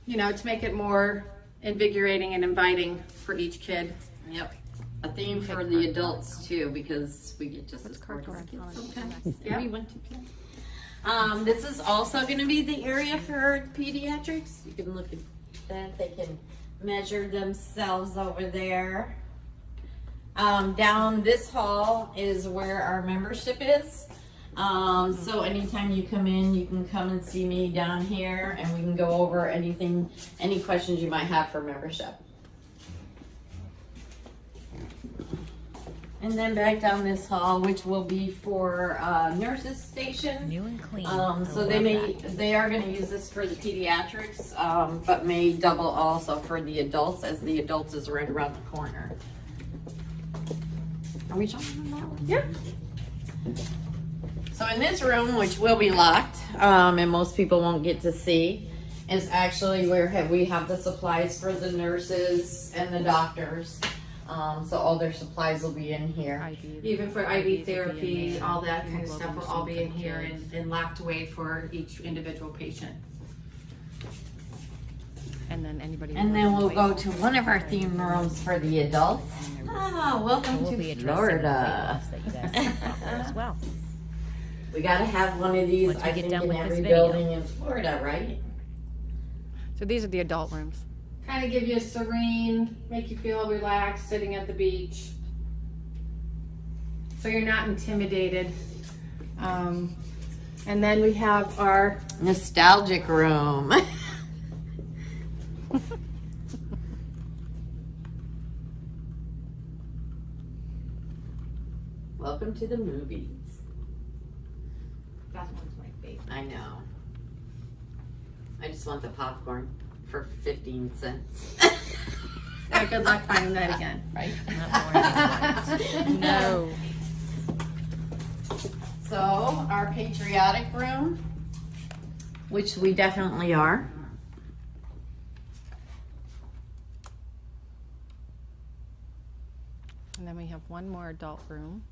you know, to make it more invigorating and inviting for each kid. Yep. A theme for the adults too, because we get just as bored as kids sometimes. Yeah. We want to play. This is also going to be the area for pediatrics. You can look at that. They can measure themselves over there. Down this hall is where our membership is. So anytime you come in, you can come and see me down here, and we can go over anything, any questions you might have for membership. And then back down this hall, which will be for nurses station. New and clean. So they are going to use this for the pediatrics, but may double also for the adults, as the adults is right around the corner. Are we jumping on that one? Yeah. So in this room, which will be locked, and most people won't get to see, is actually where we have the supplies for the nurses and the doctors. So all their supplies will be in here. Even for IV therapy, all that kind of stuff will all be in here and locked away for each individual patient. And then anybody. And then we'll go to one of our theme rooms for the adults. Welcome We'll be to addressing the weight Florida. loss that you guys have there as well. We gotta have one of these, Once we I get think, done in with this every video. building in Florida, right? So these are the adult rooms. Kind of give you a serene, make you feel relaxed sitting at the beach. So you're not intimidated. And then we have our Nostalgic room. Welcome to the movies. that one's my favorite. I know. I just want the popcorn for 15 cents. Yeah, good luck finding that again, right? Not more No. So, our patriotic room, which we definitely are. And then we have one more adult room.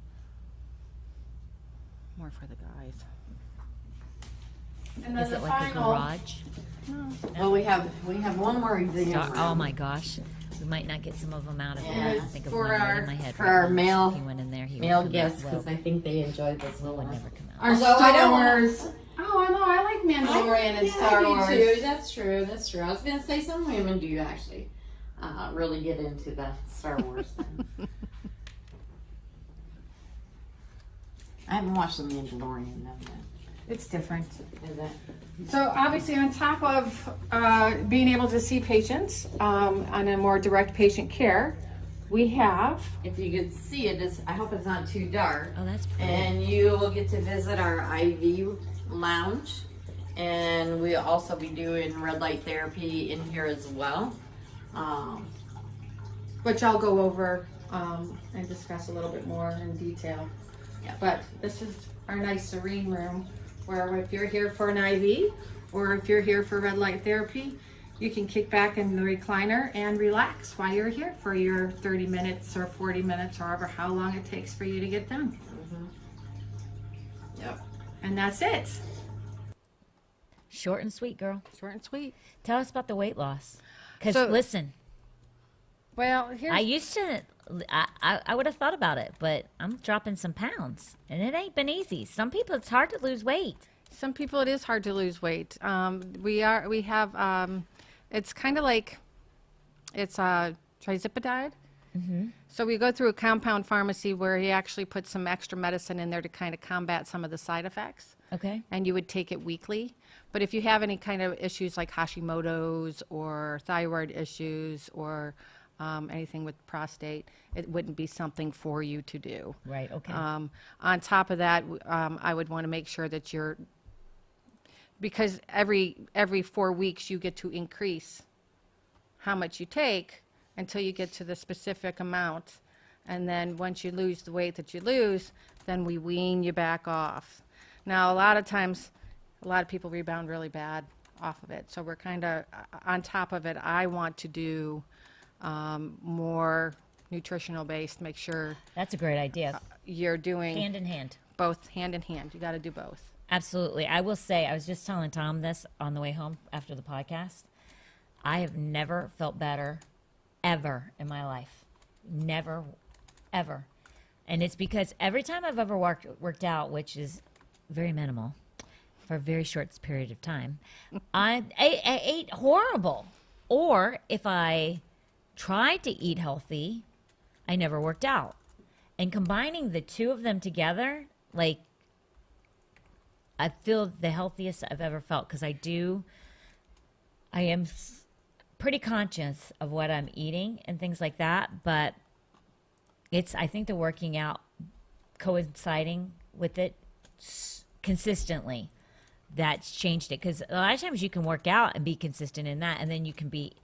More for the guys. And then Is the it like a final, garage? Well, we have one more exam room. Oh my gosh. We might not get some of them out of Yeah. there. I think of For one right our- in my head. for right our now. male- If he went in there, he Male would come guests, out. because I think they enjoyed this Will little would one. never come out. our So I Star don't- Wars. Oh, I know, I like Mandalorian and Star Wars. Too. That's true. That's true. I was gonna say some women do actually really get into the Star Wars thing. I haven't watched The Mandalorian though yet. It's different. Is it? So obviously on top of being able to see patients on a more direct patient care, we have, If you could see it, I hope it's not too dark. Oh, that's pretty. And you will get to visit our IV lounge. And we'll also be doing red light therapy in here as well. which I'll go over and discuss a little bit more in detail. Yeah. But this is our nice serene room where if you're here for an IV or if you're here for red light therapy, you can kick back in the recliner and relax while you're here for your 30 minutes or 40 minutes or however how long it takes for you to get done. Yep. And that's it. Short and sweet, girl. Short and sweet. Tell us about the weight loss. Because So- listen, Well, here's I used to, I would have thought about it, but I'm dropping some pounds. And it ain't been easy. Some people, it's hard to lose weight. some people. It is hard to lose weight. We have. It's kind of like it's trizipidine. So we go through a compound pharmacy where he actually puts some extra medicine in there to kind of combat some of the side effects. Okay. And you would take it weekly. But if you have any kind of issues like Hashimoto's or thyroid issues or anything with prostate, it wouldn't be something for you to do. Right, okay. On top of that, I would want to make sure that you're, because every 4 weeks you get to increase how much you take until you get to the specific amount. And then once you lose the weight that you lose, then we wean you back off. Now, a lot of times, a lot of people rebound really bad off of it. So we're kind of on top of it. I want to do more nutritional based. Make sure That's a great idea. you're doing Hand in hand. both hand in hand. You got to do both. Absolutely. I will say, I was just telling Tom this on the way home after the podcast. I have never felt better ever in my life. Never, ever. And it's because every time I've ever worked out, which is very minimal for a very short period of time, I ate horrible. Or if I tried to eat healthy, I never worked out. And combining the two of them together, like, I feel the healthiest I've ever felt because I am pretty conscious of what I'm eating and things like that. But I think the working out coinciding with it consistently, that's changed it. Because a lot of times you can work out and be consistent in that, and then you can be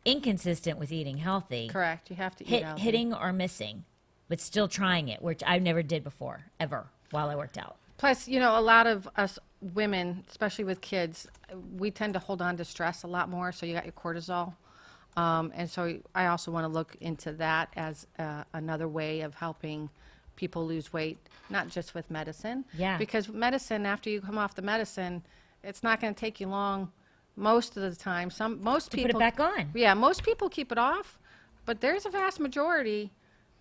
inconsistent with eating healthy. Correct. You have to eat healthy. Hitting or missing, but still trying it, which I never did before, ever, while I worked out. Plus, a lot of us women, especially with kids, we tend to hold on to stress a lot more. So you got your cortisol. And so I also want to look into that as another way of helping people lose weight, not just with medicine. Yeah. Because medicine, after you come off the medicine, it's not going to take you long most of the time. Most people put it back on. Yeah, most people keep it off, but there's a vast majority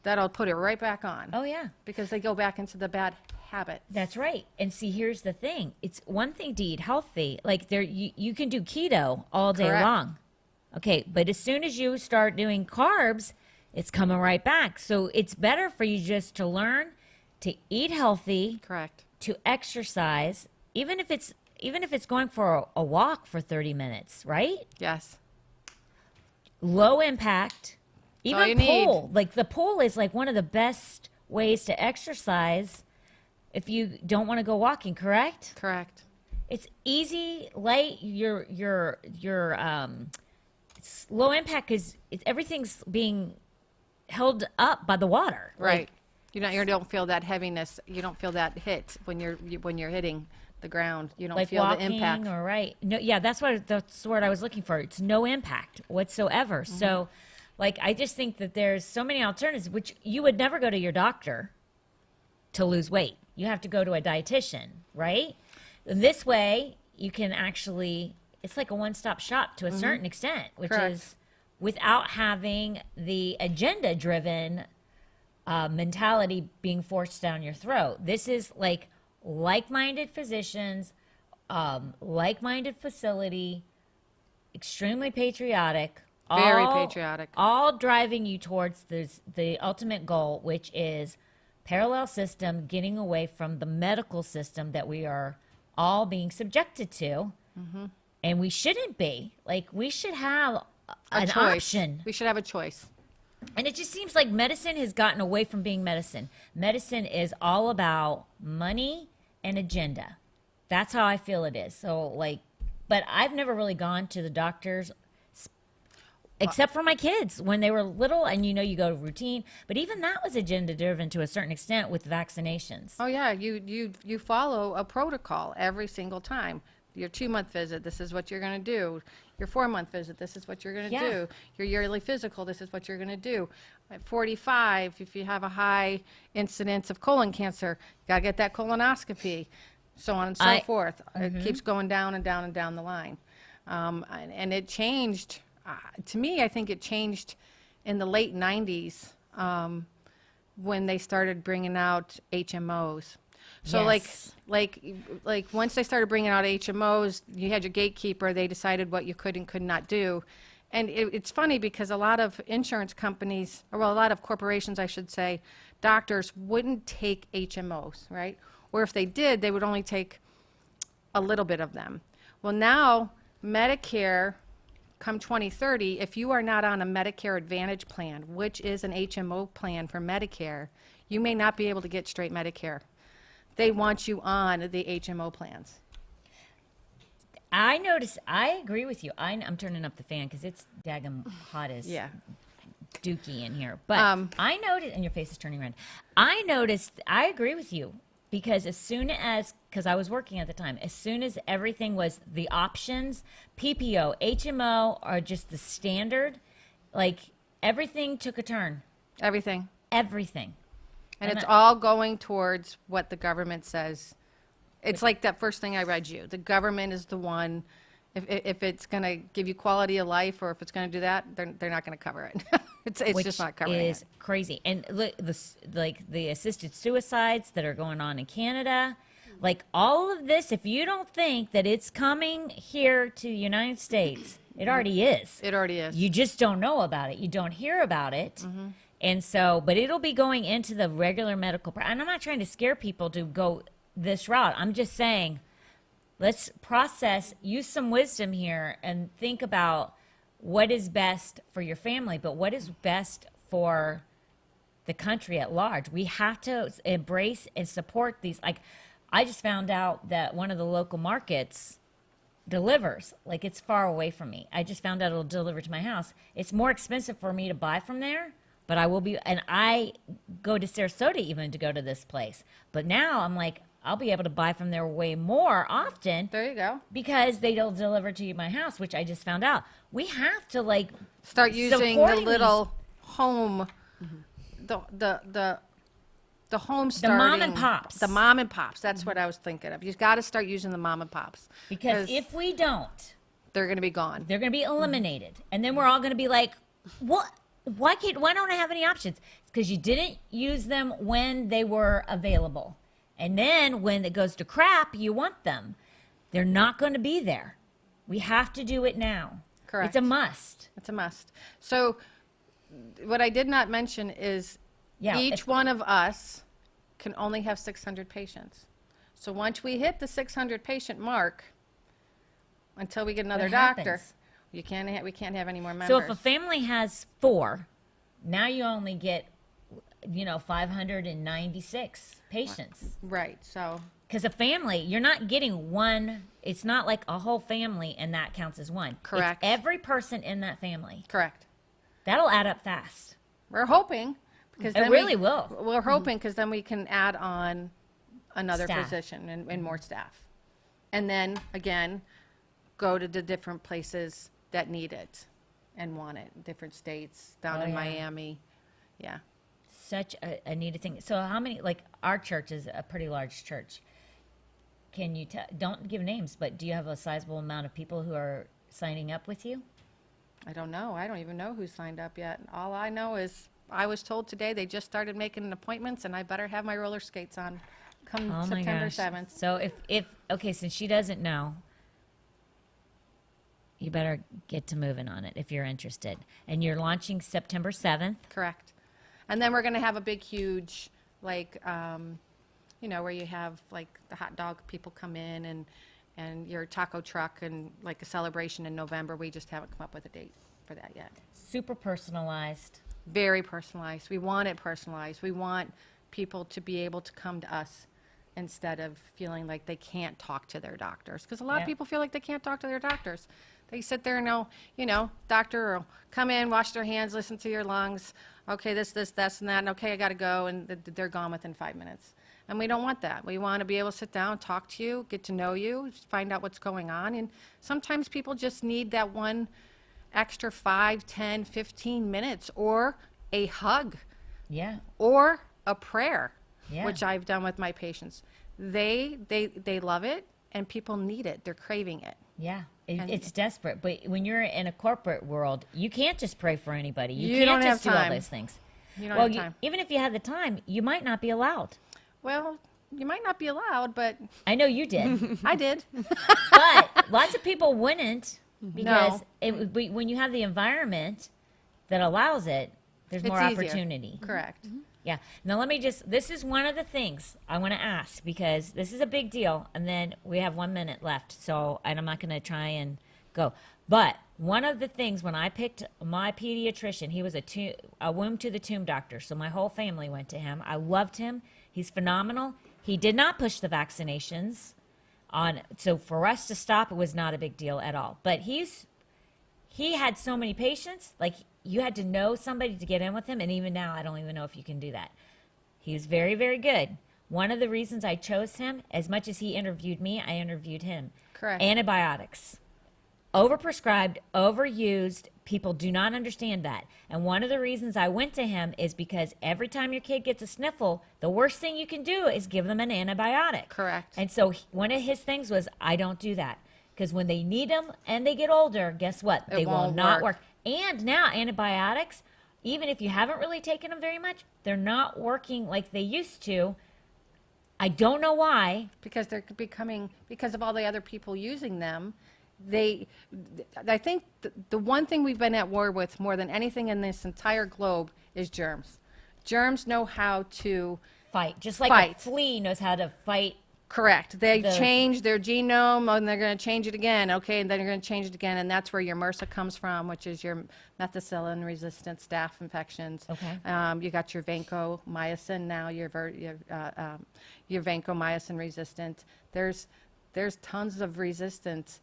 that'll put it right back on. Oh, yeah. Because they go back into the bad habits. That's right. And see, here's the thing. It's one thing to eat healthy. Like you can do keto all day Correct. long. Okay, but as soon as you start doing carbs, it's coming right back. So it's better for you just to learn to eat healthy, Correct. to exercise, even if it's going for a walk for 30 minutes, right? Yes. Low impact. all you Even need. pool. Like the pool is like one of the best ways to exercise if you don't want to go walking, correct? Correct. It's easy, light, it's low impact because everything's being held up by the water. Right. You don't feel that heaviness. You don't feel that hit when you're hitting the ground. You don't Like feel walking the impact. or right. No, yeah, that's the word I was looking for. It's no impact whatsoever. Mm-hmm. So, like, I just think that there's so many alternatives, which you would never go to your doctor to lose weight. You have to go to a dietitian, right? This way, you can actually, it's like a one-stop shop to a certain extent, which Correct. is without having the agenda-driven mentality being forced down your throat. This is like-minded physicians, like-minded facility, extremely patriotic. Very patriotic. All driving you towards the ultimate goal, which is parallel system, getting away from the medical system that we are all being subjected to. And we shouldn't be. Like, we should have an choice. option. We should have a choice. And it just seems like medicine has gotten away from being medicine. Medicine is all about money and agenda. That's how I feel it is. So, but I've never really gone to the doctors except for my kids when they were little, and you go to routine. But even that was agenda driven to a certain extent with vaccinations. Oh yeah, you follow a protocol every single time. Your 2-month visit, this is what you're going to do. Your 4-month visit, this is what you're going to Yeah. do. Your yearly physical, this is what you're going to do. At 45, if you have a high incidence of colon cancer, you got to get that colonoscopy, so on and so forth. It keeps going down and down and down the line. And it changed. To me, I think it changed in the late 90s when they started bringing out HMOs. So Yes. like once they started bringing out HMOs, you had your gatekeeper. They decided what you could and could not do. And it's funny because a lot of insurance companies, or well, a lot of corporations, I should say, doctors wouldn't take HMOs, right? Or if they did, they would only take a little bit of them. Well, now Medicare, come 2030, if you are not on a Medicare Advantage plan, which is an HMO plan for Medicare, you may not be able to get straight Medicare. They want you on the HMO plans. I agree with you. I'm turning up the fan because it's daggum hot as Yeah. dookie in here. But I noticed, and your face is turning red. I agree with you because because I was working at the time, as soon as everything was the options, PPO, HMO are just the standard, like everything took a turn. Everything. Everything. And it's all going towards what the government says. It's like that first thing I read you. The government is the one, if it's going to give you quality of life or if it's going to do that, they're not going to cover it. it's Which just not covering is it. crazy. And look, the assisted suicides that are going on in Canada, like all of this, if you don't think that it's coming here to the United States, it already is. It already is. You just don't know about it. You don't hear about it. And so, but it'll be going into the regular medical, and I'm not trying to scare people to go this route. I'm just saying, let's process, use some wisdom here and think about what is best for your family, but what is best for the country at large. We have to embrace and support these. Like, I just found out that one of the local markets delivers. Like, it's far away from me. I just found out it'll deliver to my house. It's more expensive for me to buy from there, but I will be, and I go to Sarasota even to go to this place. But now I'm like, I'll be able to buy from there way more often. There you go. Because they'll deliver to my house, which I just found out. We have to like Start using the supporting little home, the home starting. mom and pops. The mom and pops. That's what I was thinking of. You've got to start using the mom and pops. because if we don't, they're going to be gone. they're going to be eliminated, and then we're all going to be like, what? Why don't I have any options? It's because you didn't use them when they were available. And then when it goes to crap, you want them. They're not going to be there. We have to do it now. Correct. It's a must. It's a must. So what I did not mention is each one of us can only have 600 patients. So once we hit the 600 patient mark, until we get another What doctor, happens? we can't have any more members. So if a family has 4, now you only get, 596 patients. Right. So Because a family, you're not getting one. It's not like a whole family and that counts as one. Correct. It's every person in that family. correct. That'll add up fast. We're hoping because It then really will. We're hoping because then we can add on another Staff. physician and more staff, and then again go to the different places that need it and want it. Different states down Oh, in yeah. Miami. Yeah. Such a needed thing. So how many, like our church is a pretty large church. Can you don't give names, but do you have a sizable amount of people who are signing up with you? I don't know. I don't even know who's signed up yet. All I know is I was told today they just started making appointments and I better have my roller skates on come Oh my September gosh. 7th. So okay, since she doesn't know, you better get to moving on it if you're interested. And you're launching September 7th. Correct. And then we're going to have a big, huge, like, where you have like the hot dog people come in and your taco truck and like a celebration in November. We just haven't come up with a date for that yet. Super personalized. Very personalized. We want it personalized. We want people to be able to come to us instead of feeling like they can't talk to their doctors. Because a lot Yeah. of people feel like they can't talk to their doctors. They sit there and doctor will come in, wash their hands, listen to your lungs. Okay, this, and that, and okay, I got to go, and they're gone within 5 minutes. And we don't want that. We want to be able to sit down, talk to you, get to know you, find out what's going on. And sometimes people just need that one extra 5, 10, 15 minutes, or a hug, Yeah. or a prayer, Yeah. which I've done with my patients. They love it, and people need it. They're craving it. Yeah. And- It's desperate. But when you're in a corporate world, you can't just pray for anybody. You You can't don't just have do all time. those things. You don't Well, have time. even if you had the time, you might not be allowed. Well, you might not be allowed, but I know you did. I did. But lots of people wouldn't because No. it would be, when you have the environment that allows it, there's more It's easier. opportunity. Correct. Yeah. Now let me this is one of the things I want to ask because this is a big deal and then we have 1 minute left. So, and I'm not going to try and go. But one of the things when I picked my pediatrician, he was a womb to the tomb doctor. So my whole family went to him. I loved him. He's phenomenal. He did not push the vaccinations on. So for us to stop, it was not a big deal at all. But he had so many patients, like you had to know somebody to get in with him. And even now, I don't even know if you can do that. He's very, very good. One of the reasons I chose him, as much as he interviewed me, I interviewed him. Correct. Antibiotics. Overprescribed, overused. People do not understand that. And one of the reasons I went to him is because every time your kid gets a sniffle, the worst thing you can do is give them an antibiotic. Correct. And so one of his things was, I don't do that. Because when they need them and they get older, guess what? They will won't not work. work. And now antibiotics, even if you haven't really taken them very much, they're not working like they used to. I don't know why. Because they're becoming, because of all the other people using them, I think the one thing we've been at war with more than anything in this entire globe is germs. Germs know how to Fight. Just like Fight. a flea knows how to fight. correct. They The- change their genome and they're going to change it again. Okay, and then you're going to change it again, and that's where your MRSA comes from, which is your methicillin-resistant staph infections. Okay. You got your vancomycin now. Your vancomycin resistant. There's tons of resistant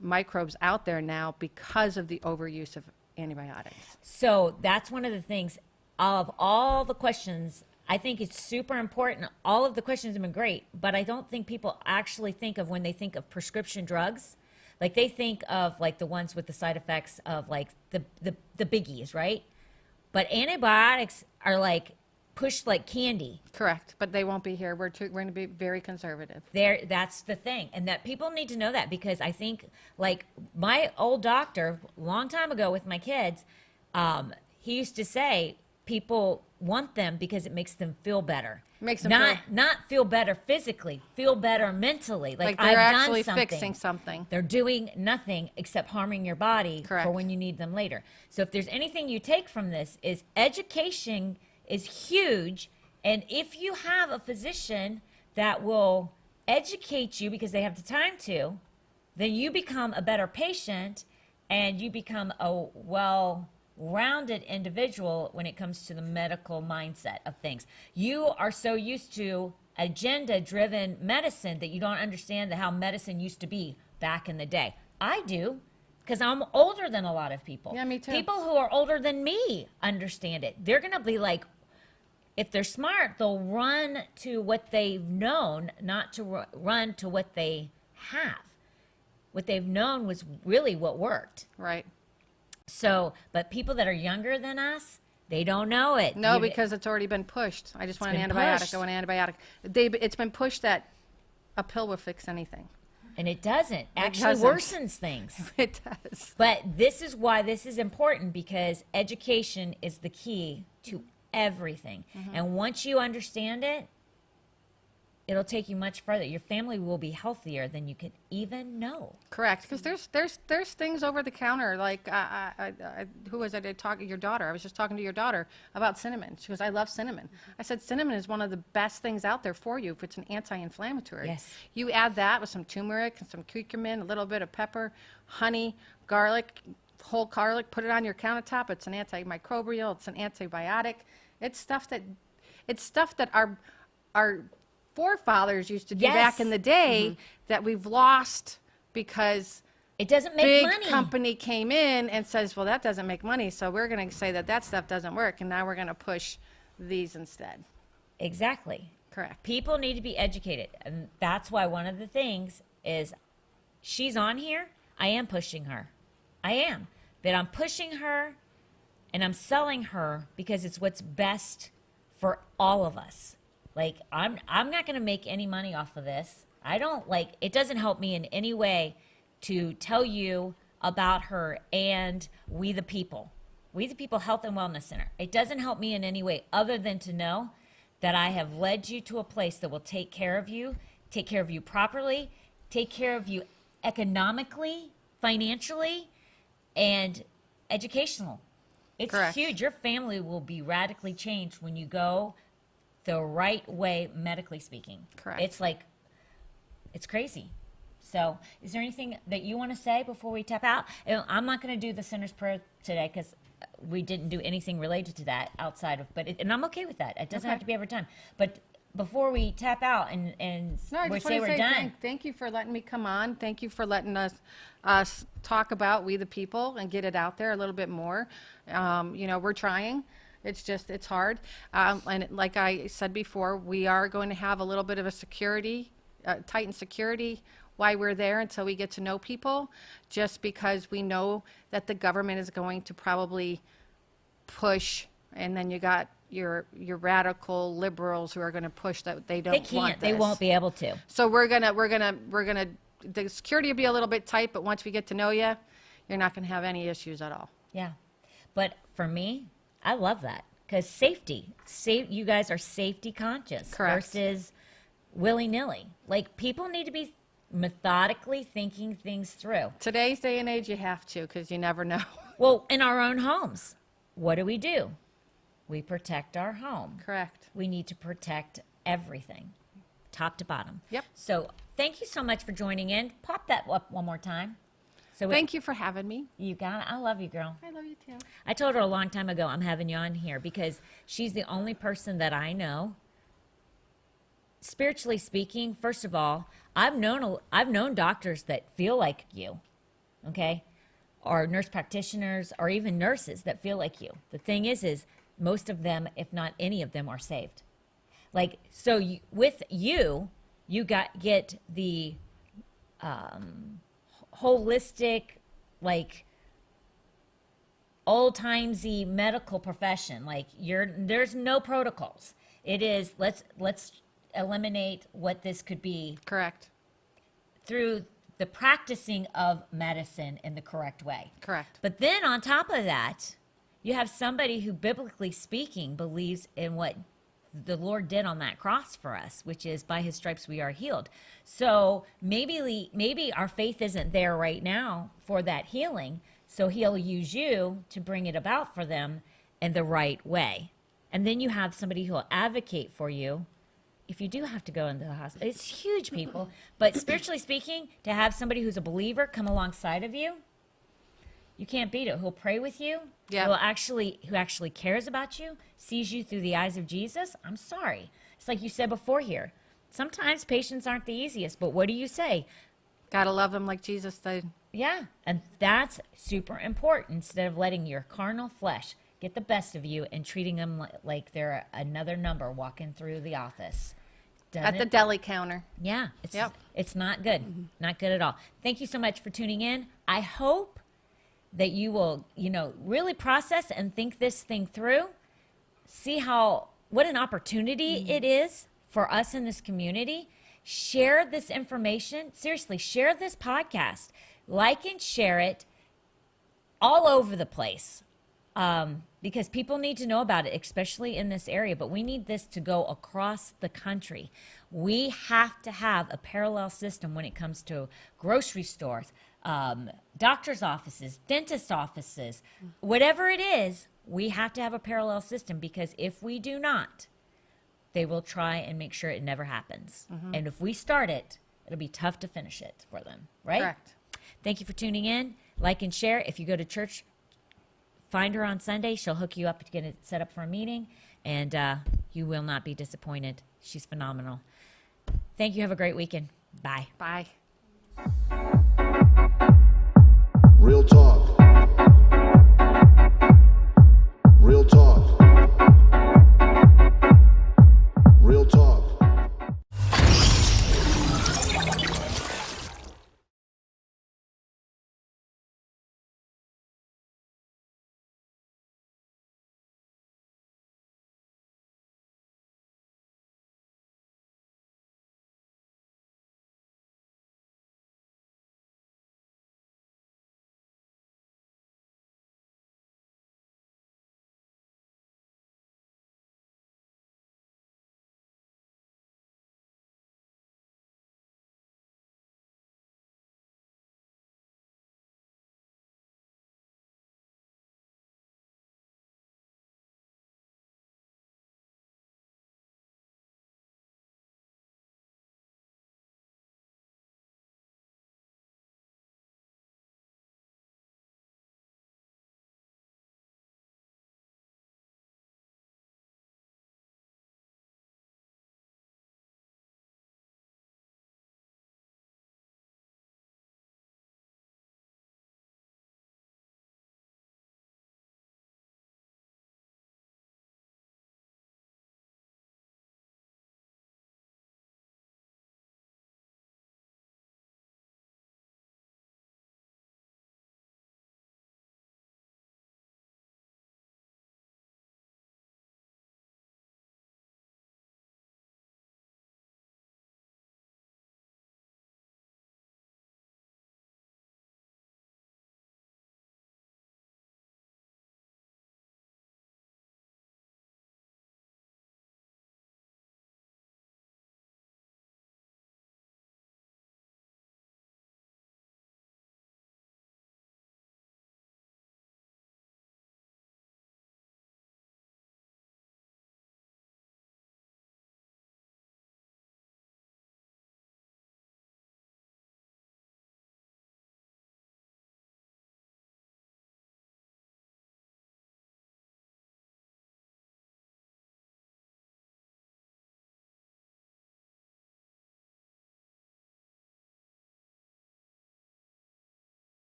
microbes out there now because of the overuse of antibiotics. So that's one of the things of all the questions. I think it's super important. All of the questions have been great, but I don't think people actually think of when they think of prescription drugs. Like they think of like the ones with the side effects of like the biggies, right? But antibiotics are like pushed like candy. Correct, but they won't be here. We're going to be very conservative. That's the thing. And that people need to know that, because I think like my old doctor long time ago with my kids, he used to say people want them because it makes them feel better. Makes them not feel better physically, feel better mentally. Like they're I've actually done something. fixing something. They're doing nothing except harming your body Correct. for when you need them later. So if there's anything you take from this, is education is huge. And if you have a physician that will educate you because they have the time to, then you become a better patient and you become a well-rounded individual when it comes to the medical mindset of things. You are so used to agenda-driven medicine that you don't understand how medicine used to be back in the day. I do, because I'm older than a lot of people. Yeah, me too. People who are older than me understand it. They're going to be like, if they're smart, they'll run to what they've known, not to run to what they have. What they've known was really what worked. Right. So, but people that are younger than us, they don't know it. No, because it's already been pushed. I just want an been antibiotic. pushed. I want an antibiotic. It's been pushed that a pill will fix anything. And it doesn't. Actually doesn't. worsens things. It does. But this is why this is important, because education is the key to everything. And once you understand it, it'll take you much further. Your family will be healthier than you could even know. Correct. Because there's things over the counter like who was I talking? Your daughter. I was just talking to your daughter about cinnamon. She goes, "I love cinnamon." I said, "Cinnamon is one of the best things out there for you if it's an anti-inflammatory." Yes. You add that with some turmeric and some curcumin, a little bit of pepper, honey, garlic, whole garlic. Put it on your countertop. It's an antimicrobial. It's an antibiotic. It's stuff that our forefathers used to do Yes. back in the day that we've lost because It doesn't make big money. company came in and says, well, that doesn't make money, so we're going to say that stuff doesn't work, and now we're going to push these instead. Exactly. Correct. People need to be educated. And that's why one of the things is she's on here. I am pushing her. I am. But I'm pushing her and I'm selling her because it's what's best for all of us. Like, I'm not going to make any money off of this. I don't like, it doesn't help me in any way to tell you about her and We the People. We the People Health and Wellness Center. It doesn't help me in any way other than to know that I have led you to a place that will take care of you properly, take care of you economically, financially, and educational. It's Correct. huge. Your family will be radically changed when you go the right way, medically speaking. Correct. It's like, it's crazy. So is there anything that you want to say before we tap out? I'm not going to do the sinner's prayer today because we didn't do anything related to that outside of, and I'm okay with that. It doesn't have to be every time. But before we tap out and No, I we just say want to we're say done. thank you for letting me come on. Thank you for letting us talk about We the People and get it out there a little bit more. We're trying. It's hard. And like I said before, we are going to have a little bit of a security tighten security while we're there until we get to know people, just because we know that the government is going to probably push, and then you got your radical liberals who are going to push that they don't They want can't. this. They won't be able to. So we're gonna the security will be a little bit tight, but once we get to know you, you're not going to have any issues at all. Yeah. But for me, I love that because safety. You guys are safety conscious Correct. versus willy-nilly. Like, people need to be methodically thinking things through. Today's day and age, you have to, because you never know. Well, in our own homes, what do? We protect our home. Correct. We need to protect everything, top to bottom. Yep. So thank you so much for joining in. Pop that up one more time. So Thank you for having me. you got it. I love you, girl. I love you too. I told her a long time ago I'm having you on here because she's the only person that I know. Spiritually speaking, first of all, I've known doctors that feel like you, okay, or nurse practitioners, or even nurses that feel like you. The thing is most of them, if not any of them, are saved. Like, so with you get the holistic, like, old-timesy medical profession. Like, there's no protocols. It is let's eliminate what this could be Correct. through the practicing of medicine in the correct way. Correct. But then on top of that, you have somebody who, biblically speaking, believes in what the Lord did on that cross for us, which is by his stripes we are healed. So maybe our faith isn't there right now for that healing, so he'll use you to bring it about for them in the right way. And then you have somebody who will advocate for you if you do have to go into the hospital. It's huge, people. But spiritually speaking, to have somebody who's a believer come alongside of you, you can't beat it. Who'll pray with you, Yeah. who actually cares about you, sees you through the eyes of Jesus. I'm sorry. It's like you said before here. Sometimes patients aren't the easiest, but what do you say? Gotta love them like Jesus did. Yeah, and that's super important, instead of letting your carnal flesh get the best of you and treating them like they're another number walking through the office. At the deli counter. Yeah, Yep. it's not good. Not good at all. Thank you so much for tuning in. I hope that you will, really process and think this thing through. See what an opportunity it is for us in this community. Share this information. Seriously, share this podcast. Like and share it all over the place. Because people need to know about it, especially in this area. But we need this to go across the country. We have to have a parallel system when it comes to grocery stores, doctor's offices, dentist offices, whatever it is. We have to have a parallel system, because if we do not, they will try and make sure it never happens. And if we start it, it'll be tough to finish it for them, right? Correct. Thank you for tuning in. Like and share. If you go to church, find her on Sunday. She'll hook you up to get it set up for a meeting, and you will not be disappointed. She's phenomenal. Thank you. Have a great weekend. Bye. Bye.